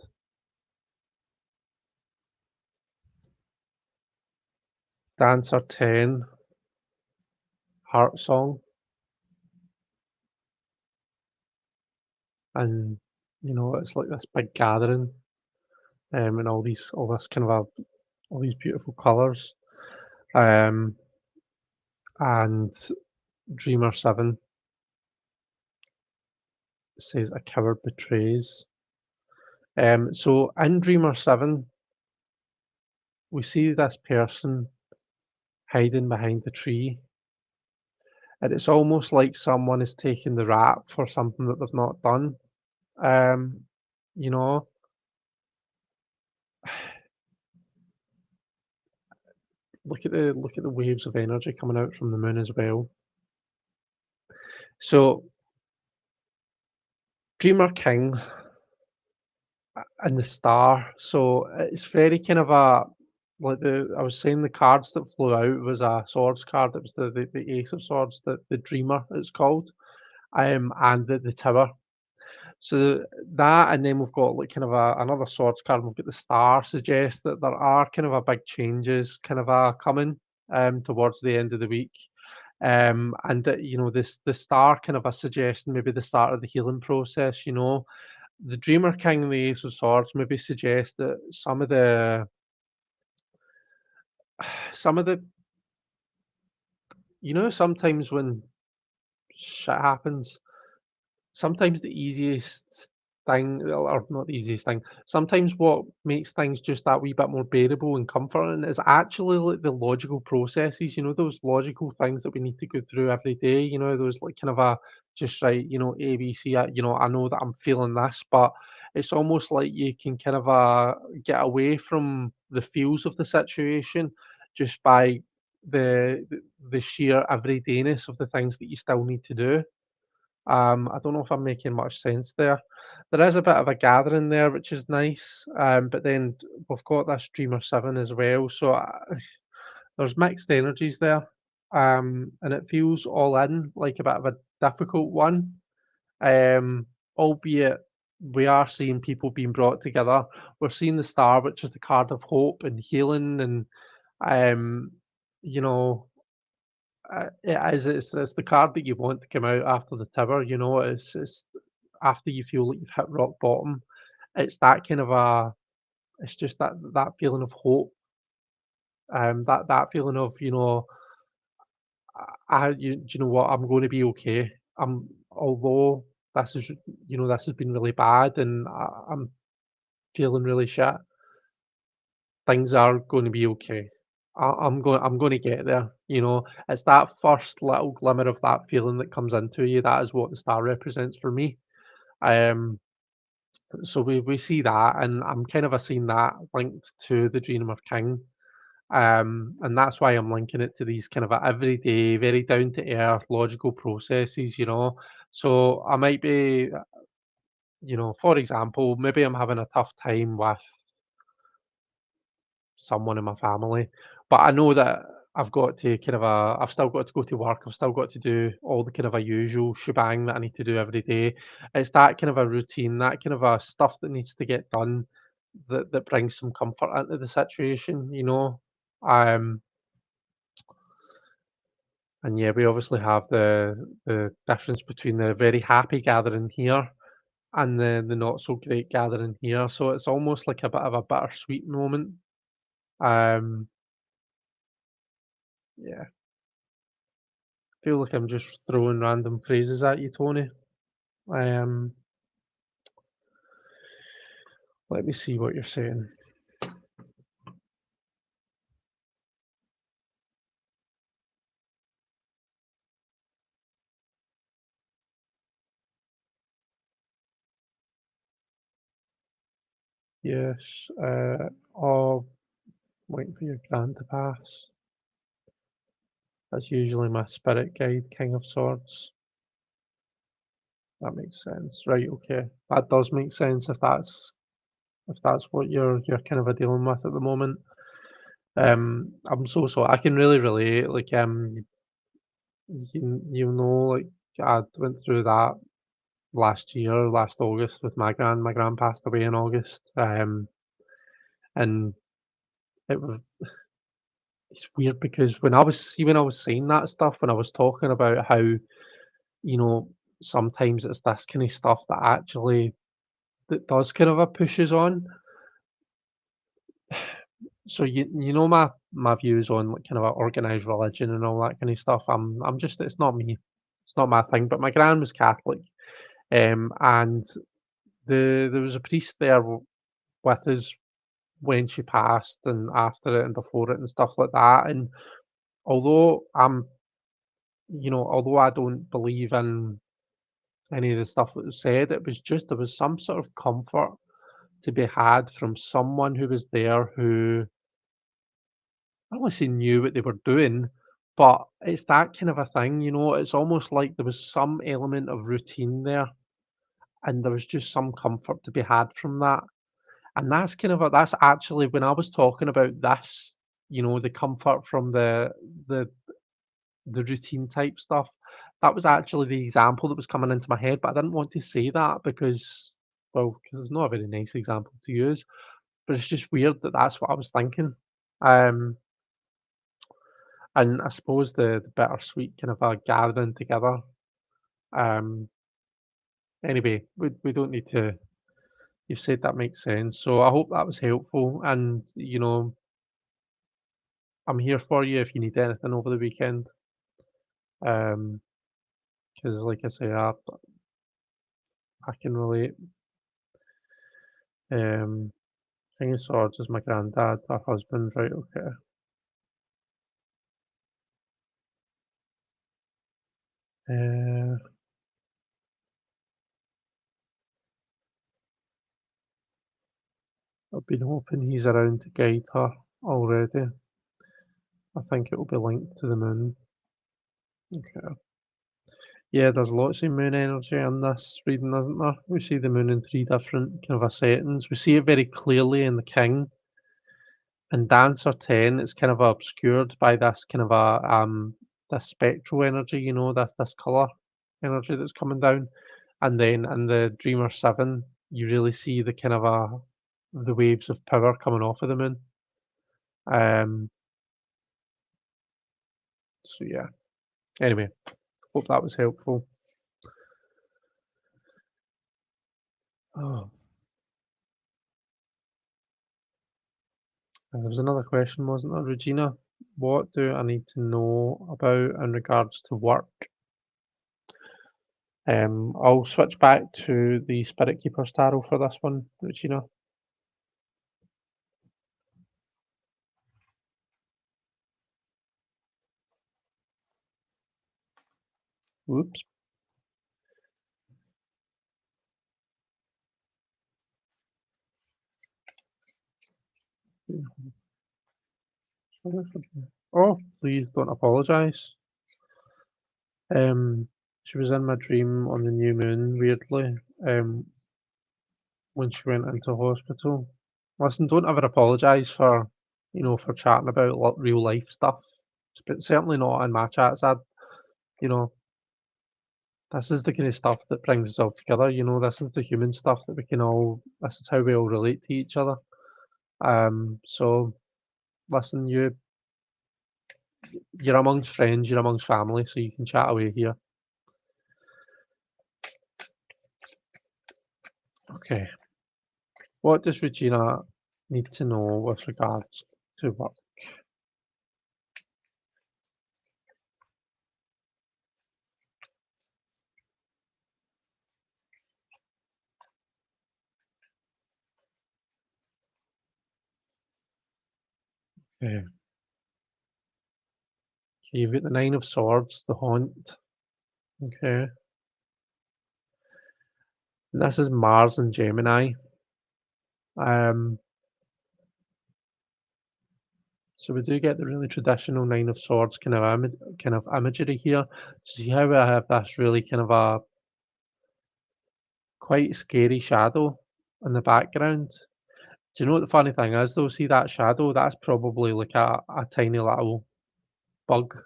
Speaker 1: Dancer 10, Heart Song. And, it's like this big gathering, and all this kind of all these beautiful colours. Um, and Dreamer 7 says a coward betrays. So in Dreamer 7, we see this person hiding behind the tree, and it's almost like someone is taking the rap for something that they've not done. Um, you know, look at the waves of energy coming out from the moon as well. So Dreamer King and the star. So it's very kind of like I was saying, the cards that flew out was a swords card. It was the Ace of Swords, the Dreamer it's called, and the Tower. So that, and then we've got like kind of another swords card. We've got the Star, suggests that there are kind of a big changes, kind of coming towards the end of the week. And that, this the Star kind of a suggesting maybe the start of the healing process. The Dreamer King and the Ace of Swords maybe suggest that some of the sometimes when shit happens, sometimes the easiest thing, or not the easiest thing, sometimes what makes things just that wee bit more bearable and comforting is actually like the logical processes, those logical things that we need to go through every day, those like kind of just right, ABC, I know that I'm feeling this, but it's almost like you can kind of get away from the feels of the situation just by the sheer everydayness of the things that you still need to do. I don't know if I'm making much sense there. There is a bit of a gathering there, which is nice, but then we've got this Dreamer 7 as well, so there's mixed energies there, and it feels all in like a bit of a difficult one, um, albeit we are seeing people being brought together. We're seeing the Star, which is the card of hope and healing, and um, you know, it is. It's the card that you want to come out after the tower. It's after you feel like you've hit rock bottom. It's that kind of a. It's just that feeling of hope. That feeling of do you know what? I'm going to be okay. Although this is this has been really bad and I'm feeling really shit. Things are going to be okay. I'm going to get there. It's that first little glimmer of that feeling that comes into you. That is what the star represents for me. Um, so we see that, and I'm kind of a seeing that linked to the Dreamer King. And that's why I'm linking it to these kind of a everyday, very down to earth, logical processes. So I might be, for example, maybe I'm having a tough time with someone in my family. But I know that I've still got to go to work. I've still got to do all the kind of a usual shebang that I need to do every day. It's that kind of a routine, that kind of a stuff that needs to get done that brings some comfort into the situation. Um, and yeah, we obviously have the difference between the very happy gathering here and the not so great gathering here. So it's almost like a bit of a bittersweet moment. Um, yeah. Feel like I'm just throwing random phrases at you, Tony. Um, Let me see what you're saying. Yes, oh, waiting for your grand to pass. That's usually my spirit guide, King of Swords. That makes sense. Right, okay. That does make sense if that's what you're kind of dealing with at the moment. I'm so sorry. I can really relate. Like, like I went through that last year, last August with my grand. My grand passed away in August. And it was it's weird because when I was saying that stuff, when I was talking about how, sometimes it's this kind of stuff that does kind of a pushes on. So my views on like kind of organized religion and all that kind of stuff. I'm just it's not me. It's not my thing. But my gran was Catholic, and there was a priest there with us when she passed and after it and before it and stuff like that. And although although I don't believe in any of the stuff that was said, there was some sort of comfort to be had from someone who was there who I don't want to say knew what they were doing, but it's that kind of a thing. It's almost like there was some element of routine there, and there was just some comfort to be had from that. And that's kind of that's actually when I was talking about this, the comfort from the the routine type stuff, that was actually the example that was coming into my head, but I didn't want to say that because, well, because it's not a very nice example to use, but it's just weird that that's what I was thinking. Um, and I suppose the bittersweet kind of a gathering together. Um, anyway, we don't need to. You've said that makes sense, so I hope that was helpful. And I'm here for you if you need anything over the weekend. Because like I say, I can relate. Um, King of Swords is my granddad, our husband, right? Okay. Uh, I've been hoping he's around to guide her already. I think it will be linked to the moon. Okay. Yeah, there's lots of moon energy in this reading, isn't there? We see the moon in three different kind of a settings. We see it very clearly in the King. In Dancer 10, it's kind of obscured by this kind of a this spectral energy, this colour energy that's coming down. And then in the Dreamer 7, you really see the kind of the waves of power coming off of the moon. Um, so yeah. Anyway, hope that was helpful. Oh, and there was another question, wasn't there, Regina? What do I need to know about in regards to work? I'll switch back to the Spirit Keeper's Tarot for this one, Regina. Whoops. Oh, please don't apologise. She was in my dream on the new moon, weirdly, when she went into hospital. Listen, don't ever apologise for chatting about real life stuff, but certainly not in my chats. You know, this is the kind of stuff that brings us all together. This is the human stuff that this is how we all relate to each other. So listen, you're amongst friends, you're amongst family, so you can chat away here. Okay. What does Regina need to know with regards to work? Okay. You've got the Nine of Swords, the Haunt. Okay. And this is Mars and Gemini. Um, so we do get the really traditional Nine of Swords kind of imagery here. See how I have this really kind of a quite scary shadow in the background. Do you know what the funny thing is though? See that shadow? That's probably like a tiny little bug.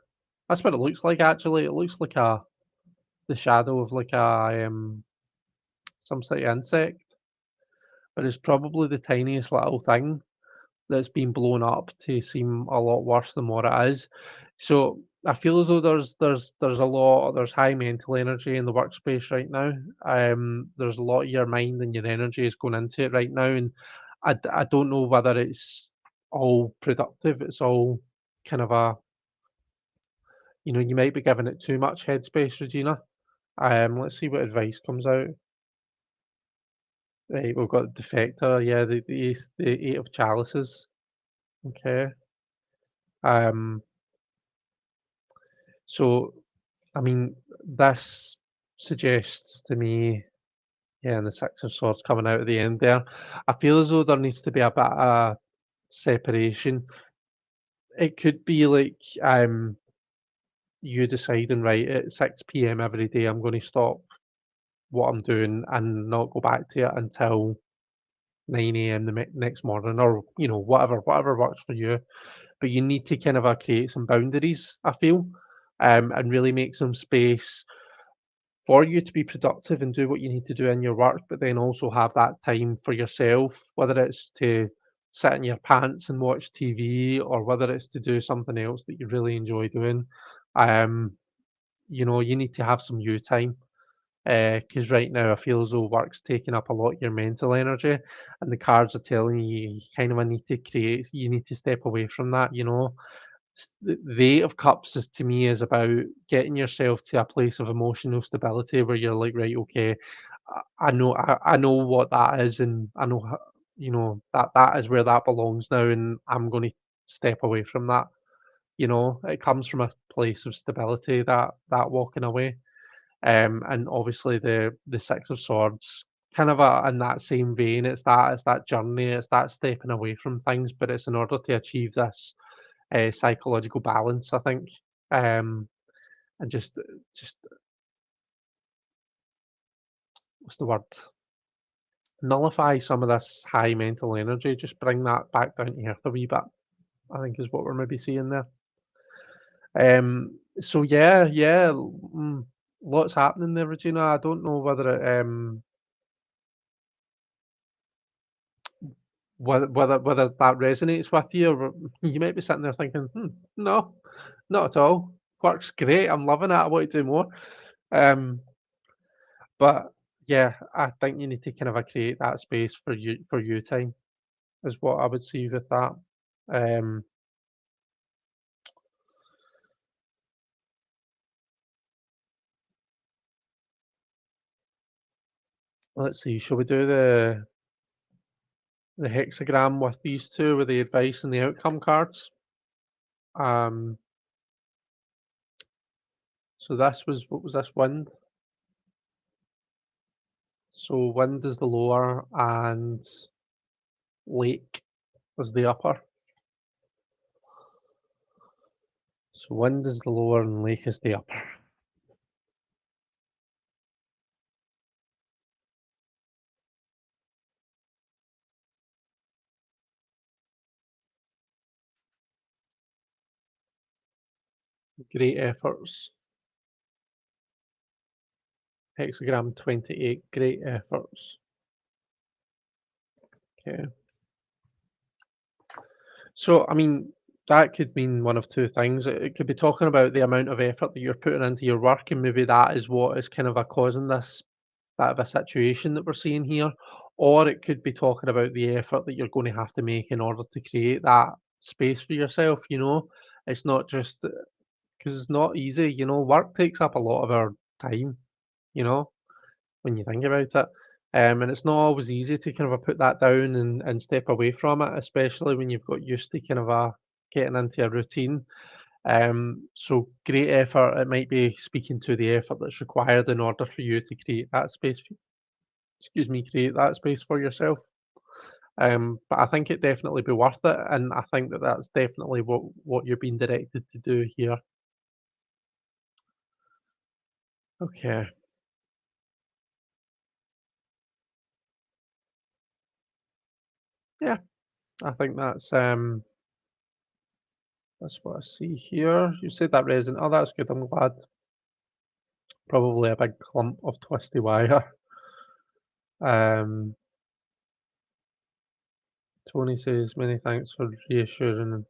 Speaker 1: That's what it looks like actually. It looks like the shadow of like some sort of insect, but it's probably the tiniest little thing that's been blown up to seem a lot worse than what it is. So I feel as though there's high mental energy in the workspace right now. There's a lot of your mind and your energy is going into it right now, and I don't know whether it's all productive. It's all kind of you might be giving it too much headspace, Regina. Let's see what advice comes out. Right, we've got defector, yeah, the eight of chalices. Okay. Um, so I mean, this suggests to me, yeah, and the Six of Swords coming out at the end there. I feel as though there needs to be a bit of separation. It could be like you deciding, right, at 6 p.m. every day, I'm going to stop what I'm doing and not go back to it until 9 a.m. the next morning, or whatever works for you. But you need to kind of create some boundaries, I feel, and really make some space for you to be productive and do what you need to do in your work, but then also have that time for yourself, whether it's to sit in your pants and watch TV, or whether it's to do something else that you really enjoy doing. Um, you need to have some you time, because right now I feel as though work's taking up a lot of your mental energy, and the cards are telling you you kind of need to create, you need to step away from that. The Eight of Cups is, to me, is about getting yourself to a place of emotional stability where you're like, right, okay, I know what that is, and I know how, that is where that belongs now, and I'm going to step away from that. It comes from a place of stability, that walking away. And obviously the Six of Swords, kind of in that same vein. It's that journey, it's that stepping away from things, but it's in order to achieve this psychological balance, I think, and just what's the word? Nullify some of this high mental energy. Just bring that back down to earth a wee bit, I think, is what we're maybe seeing there. So yeah, yeah, lots happening there, Regina. I don't know whether that resonates with you, or you might be sitting there thinking, no, not at all. Works great. I'm loving it. I want to do more. Um, But yeah, I think you need to kind of create that space for you time, is what I would see with that. Um, let's see, shall we do the hexagram with these two, with the advice and the outcome cards? Um, so this was, what was this, wind? So wind is the lower and lake was the upper. So wind is the lower and lake is the upper. Great efforts. Hexagram 28, great efforts. Okay. So, I mean, that could mean one of two things. It could be talking about the amount of effort that you're putting into your work, and maybe that is what is kind of causing this bit of a situation that we're seeing here. Or it could be talking about the effort that you're going to have to make in order to create that space for yourself. It's not just because it's not easy. Work takes up a lot of our time, you know when you think about it. And it's not always easy to kind of put that down and step away from it, especially when you've got used to kind of getting into a routine. So great effort. It might be speaking to the effort that's required in order for you to create that space. Excuse me, create that space for yourself. But I think it definitely be worth it, and I think that that's definitely what you're being directed to do here. Okay. Yeah, I think that's what I see here. You said that resin. Oh, that's good. I'm glad. Probably a big clump of twisty wire. Um, Tony says, many thanks for reassuring.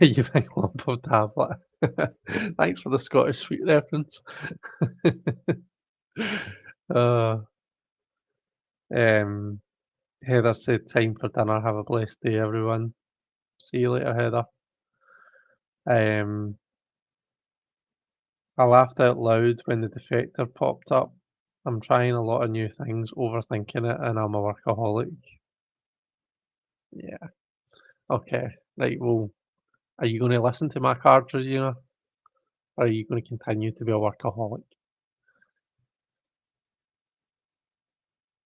Speaker 1: You big lump of tablet. Thanks for the Scottish sweet reference. uh, um, Heather said, time for dinner. Have a blessed day, everyone. See you later, Heather. Um, I laughed out loud when the defector popped up. I'm trying a lot of new things, overthinking it, and I'm a workaholic. Yeah. Okay. Right. Well, are you going to listen to my cards, Regina? Or are you going to continue to be a workaholic?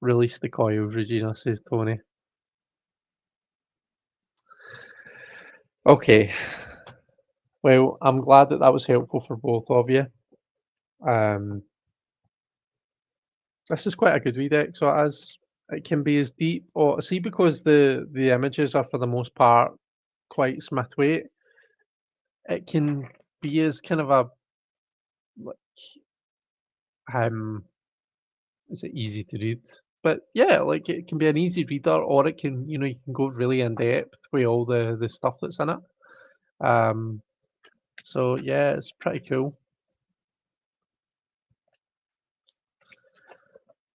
Speaker 1: Release the coils, Regina, says Tony. Okay. Well, I'm glad that that was helpful for both of you. Um, This is quite a good wee deck, so it is. It can be as deep or see because the images are for the most part quite Smithwaite, it can be as kind of a like um is it easy to read? But yeah, like it can be an easy reader or it can, you can go really in depth with all the stuff that's in it. Um so yeah, it's pretty cool.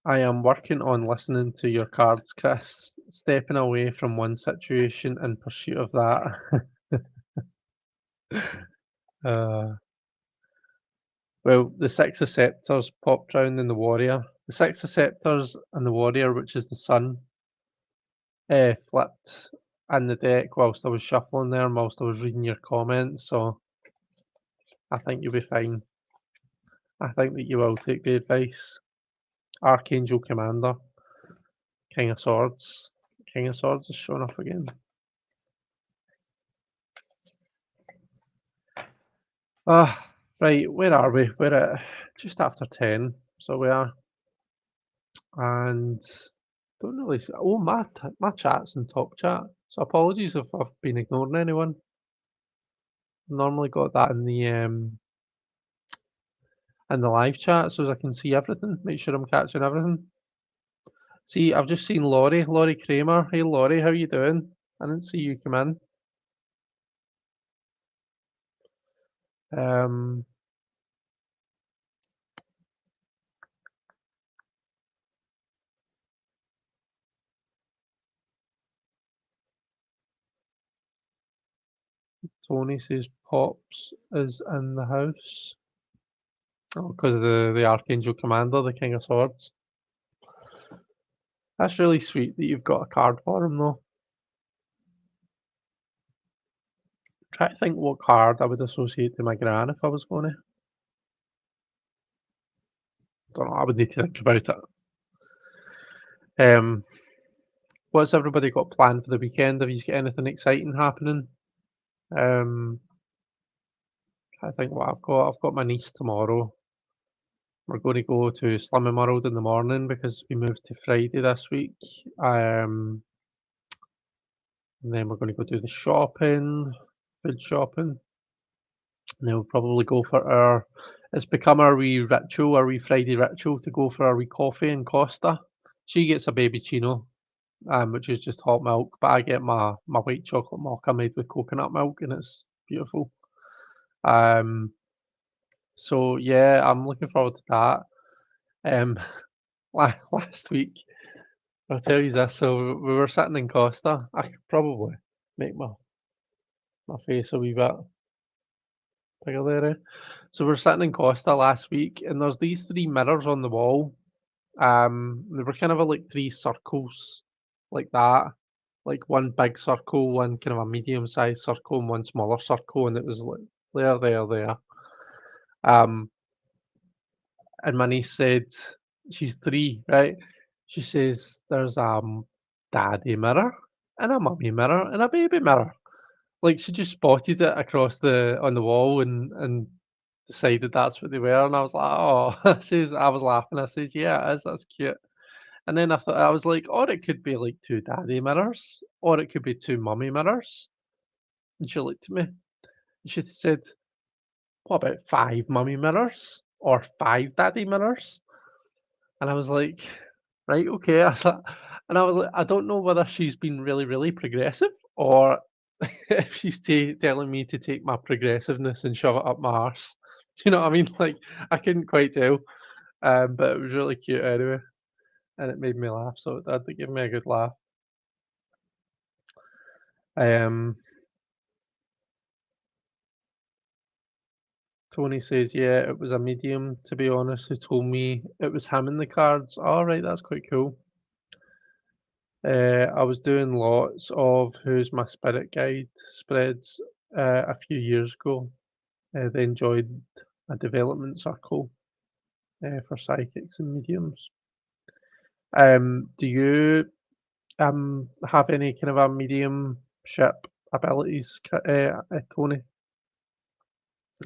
Speaker 1: I am working on listening to your cards, Chris, stepping away from one situation in pursuit of that. uh Well, the Six of Sceptres popped round in the Warrior. The Six of Sceptres and the Warrior, which is the sun, flipped in the deck whilst I was shuffling there and whilst I was reading your comments, so I think you'll be fine. I think that you will take the advice. Archangel Commander, King of Swords. King of Swords is showing up again. Ah, right, where are we? We're at just after 10, so we are. And don't really see. Oh, my chat's in top chat. So apologies if I've been ignoring anyone. Normally got that in the live chat so as I can see everything. Make sure I'm catching everything. See, I've just seen Laurie Kramer. Hey Laurie, how you doing? I didn't see you come in. Um, Tony says Pops is in the house. Oh, because the Archangel Commander, the King of Swords. That's really sweet that you've got a card for him though. Try to think what card I would associate to my gran if I was going to. Don't know, I would need to think about it. What's everybody got planned for the weekend? Have you got anything exciting happening? Um, I think what I've got. I've got my niece tomorrow. We're going to go to Slimming World in the morning because we moved to Friday this week. Um, and then we're going to go do the shopping, food shopping. And then we'll probably go for our. It's become our wee ritual, our wee Friday ritual to go for our wee coffee in Costa. She gets a baby chino, which is just hot milk, but I get my white chocolate mocha made with coconut milk, and it's beautiful. Um, so yeah, I'm looking forward to that. Um, last week, I'll tell you this. So we were sitting in Costa. I could probably make my face a wee bit bigger there. So we're sitting in Costa last week, and there's these three mirrors on the wall. They were kind of like three circles, like that. Like one big circle, one kind of a medium-sized circle, and one smaller circle, and it was like there. Um, and my niece said, she's 3, right? She says, "There's a daddy mirror and a mummy mirror and a baby mirror." Like, she just spotted it across the on the wall and decided that's what they were, and I was like, "Oh," I was laughing. I says, "Yeah, it is, that's cute." And then I was like, "Or it could be like 2 daddy mirrors, or it could be 2 mummy mirrors." And she looked at me, and she said, "What about 5 mummy mirrors or 5 daddy mirrors?" And I was like, "Right, okay." I was like and I was like, I don't know whether she's been really, really progressive or if she's telling me to take my progressiveness and shove it up my arse. Do you know what I mean? Like, I couldn't quite tell, but it was really cute anyway, and it made me laugh, so it did give me a good laugh. Um, Tony says, "Yeah, it was a medium, to be honest, who told me it was him in the cards." Alright, that's quite cool. I was doing lots of Who's My Spirit Guide spreads a few years ago. They enjoyed a development circle for psychics and mediums. Do you have any kind of a mediumship abilities, Tony?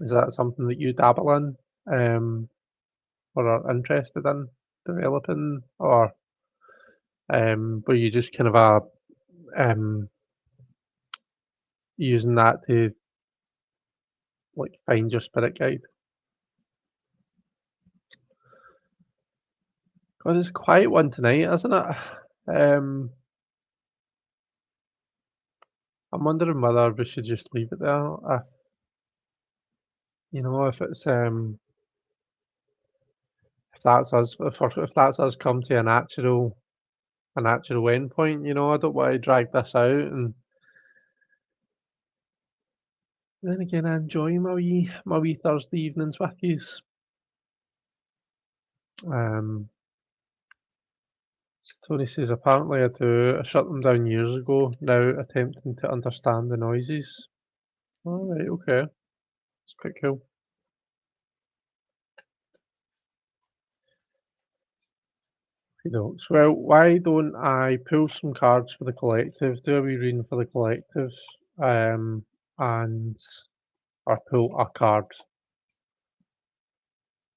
Speaker 1: Is that something that you dabble in or are interested in? developing, or were you just kind of using that to like find your spirit guide? God, it's a quiet one tonight, isn't it? Um, I'm wondering whether we should just leave it there. If it's if that's us come to a natural end point, I don't want to drag this out. And then again, I enjoy my wee Thursday evenings with yous. Um, so Tony says apparently I do. I shut them down years ago. Now attempting to understand the noises. All right, okay, it's quite cool. Well, why don't I pull some cards for the collective, do a wee reading for the collective, um, and or pull a card.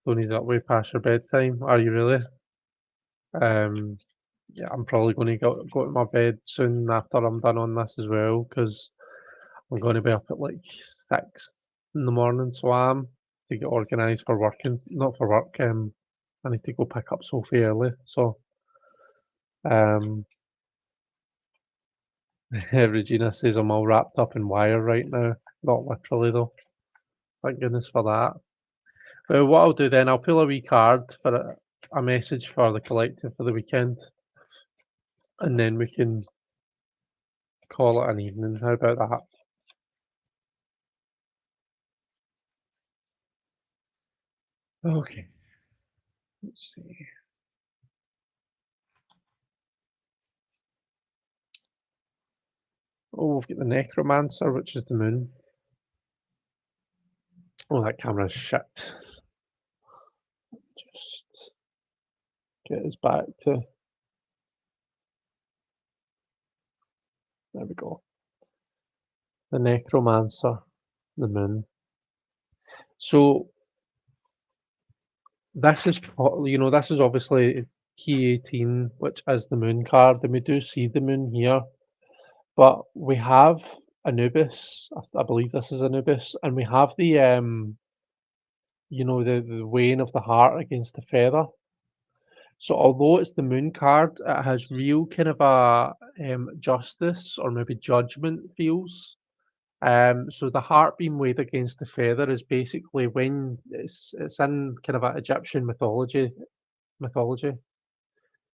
Speaker 1: Don't need that way past your bedtime. Are you really? Um, yeah, I'm probably going to go to my bed soon after I'm done on this as well, because I'm going to be up at like 6 in the morning, so I'm to get organised for work and not for work. I need to go pick up Sophie early, so um, Regina says I'm all wrapped up in wire right now. Not literally though. Thank goodness for that. Well, what I'll do then, I'll pull a wee card for a message for the collective for the weekend, and then we can call it an evening. How about that? Okay, let's see. Oh, we've got the Necromancer, which is the moon. Oh, that camera's shit. Just get us back to. There we go. The Necromancer, the moon. So this is obviously key 18, which is the moon card, and we do see the moon here, but we have Anubis. I believe this is Anubis, and we have the weighing of the heart against the feather. So although it's the moon card, it has real kind of a justice or maybe judgment feels. So the heart being weighed against the feather is basically when it's in kind of a Egyptian mythology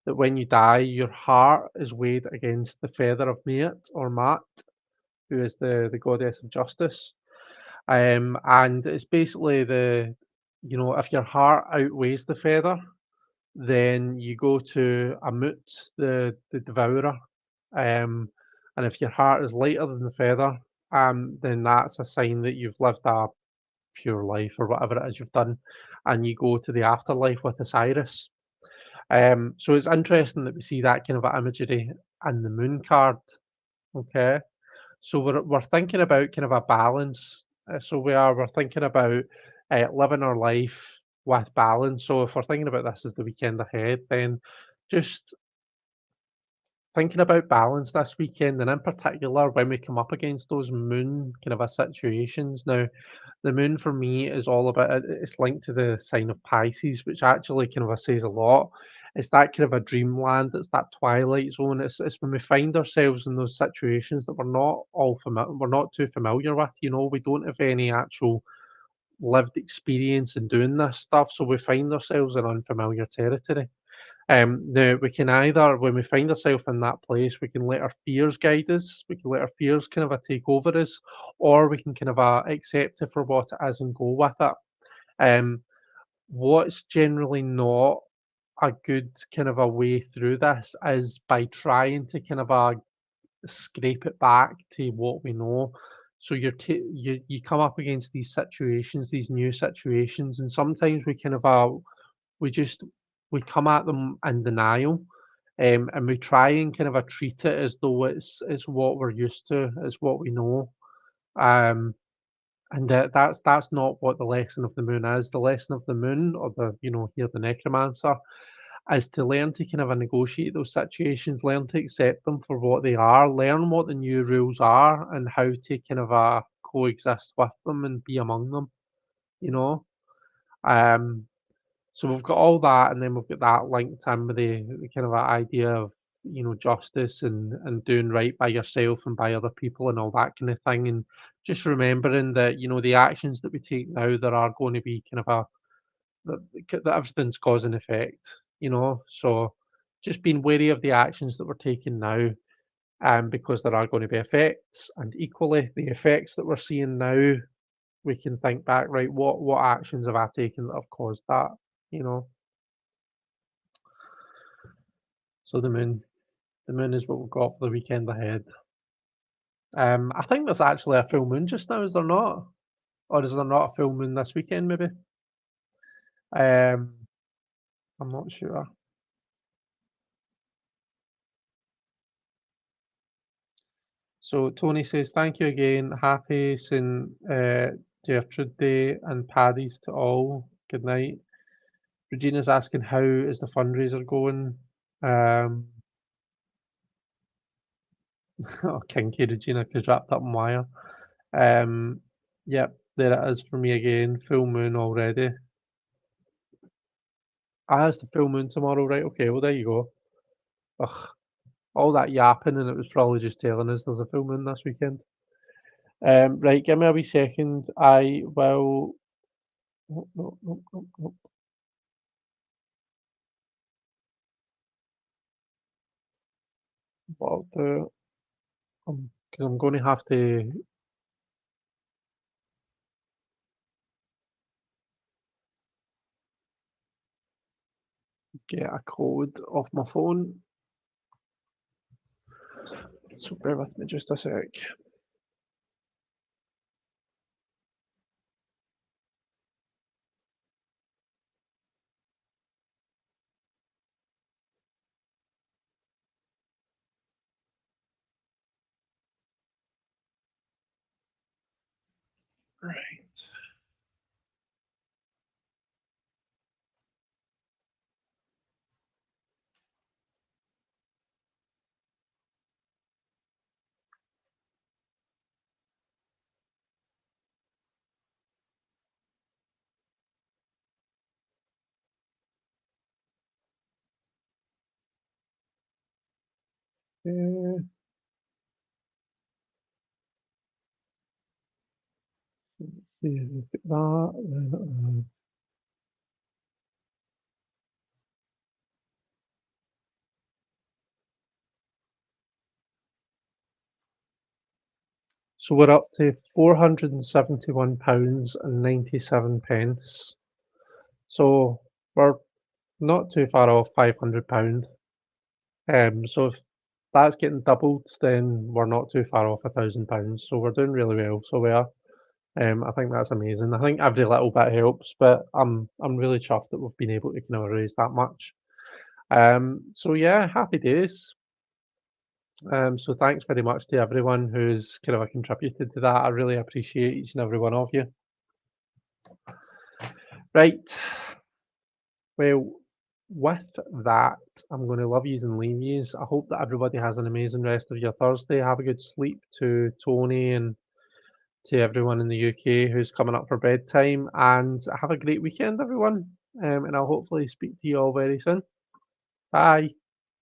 Speaker 1: that when you die, your heart is weighed against the feather of Maat or Mat, who is the goddess of justice. And it's basically if your heart outweighs the feather, then you go to Amut, the devourer. Um, and if your heart is lighter than the feather, then that's a sign that you've lived a pure life or whatever it is you've done, and you go to the afterlife with Osiris. So it's interesting that we see that kind of imagery in the moon card. Okay, so we're thinking about kind of a balance. So we're thinking about living our life with balance. So if we're thinking about this as the weekend ahead, then just thinking about balance this weekend, and in particular when we come up against those moon kind of a situations. Now, the moon for me is all about it's linked to the sign of Pisces, which actually kind of says a lot. It's that kind of a dreamland, it's that twilight zone. It's when we find ourselves in those situations that we're not too familiar with. We don't have any actual lived experience in doing this stuff, so we find ourselves in unfamiliar territory. Now we can either, when we find ourselves in that place, we can let our fears guide us. We can let our fears kind of take over us, or we can kind of accept it for what it is and go with it. Um, what's generally not a good kind of a way through this is by trying to kind of scrape it back to what we know. So you come up against these situations, these new situations, and sometimes we kind of we just we come at them in denial, and we try and kind of treat it as though it's what we're used to, it's what we know, um, and that's not what the lesson of the moon is. The lesson of the moon, or here the necromancer, is to learn to kind of negotiate those situations, learn to accept them for what they are, learn what the new rules are and how to kind of coexist with them and be among them, you know. Um, so we've got all that, and then we've got that linked in with the kind of idea of justice and doing right by yourself and by other people and all that kind of thing, and just remembering that the actions that we take now there are going to be kind of that everything's cause and effect, so just being wary of the actions that we're taking now, because there are going to be effects, and equally the effects that we're seeing now, we can think back, right, what actions have I taken that have caused that, you know? So the moon is what we've got for the weekend ahead. I think there's actually a full moon just now, is there not? Or is there not a full moon this weekend, maybe? Um, I'm not sure. So Tony says, "Thank you again. Happy St. Gertrude Day and Paddy's to all. Good night." Regina's asking, "How is the fundraiser going?" Um, oh, kinky Regina, 'cause wrapped up in wire. Um, yep, there it is for me again. Full moon already. Ah, it's the full moon tomorrow, right? Okay, well there you go. Ugh, all that yapping, and it was probably just telling us there's a full moon this weekend. Right, give me a wee second. I will. No, no, no, no, no. What I'll do, because I'm going to have to get a code off my phone. So bear with me just a sec. Right. Uh, see, look at that. So we're up to £471 and 97 pence. So we're not too far off £500. So if that's getting doubled, then we're not too far off £1,000. So we're doing really well. So we are. I think that's amazing. I think every little bit helps, but I'm really chuffed that we've been able to kind of raise that much. So yeah, happy days. So thanks very much to everyone who's kind of contributed to that. I really appreciate each and every one of you. Right. Well, with that, I'm going to love yous and leave yous. I hope that everybody has an amazing rest of your Thursday. Have a good sleep to Tony and to everyone in the UK who's coming up for bedtime. And have a great weekend, everyone. And I'll hopefully speak to you all very soon. Bye.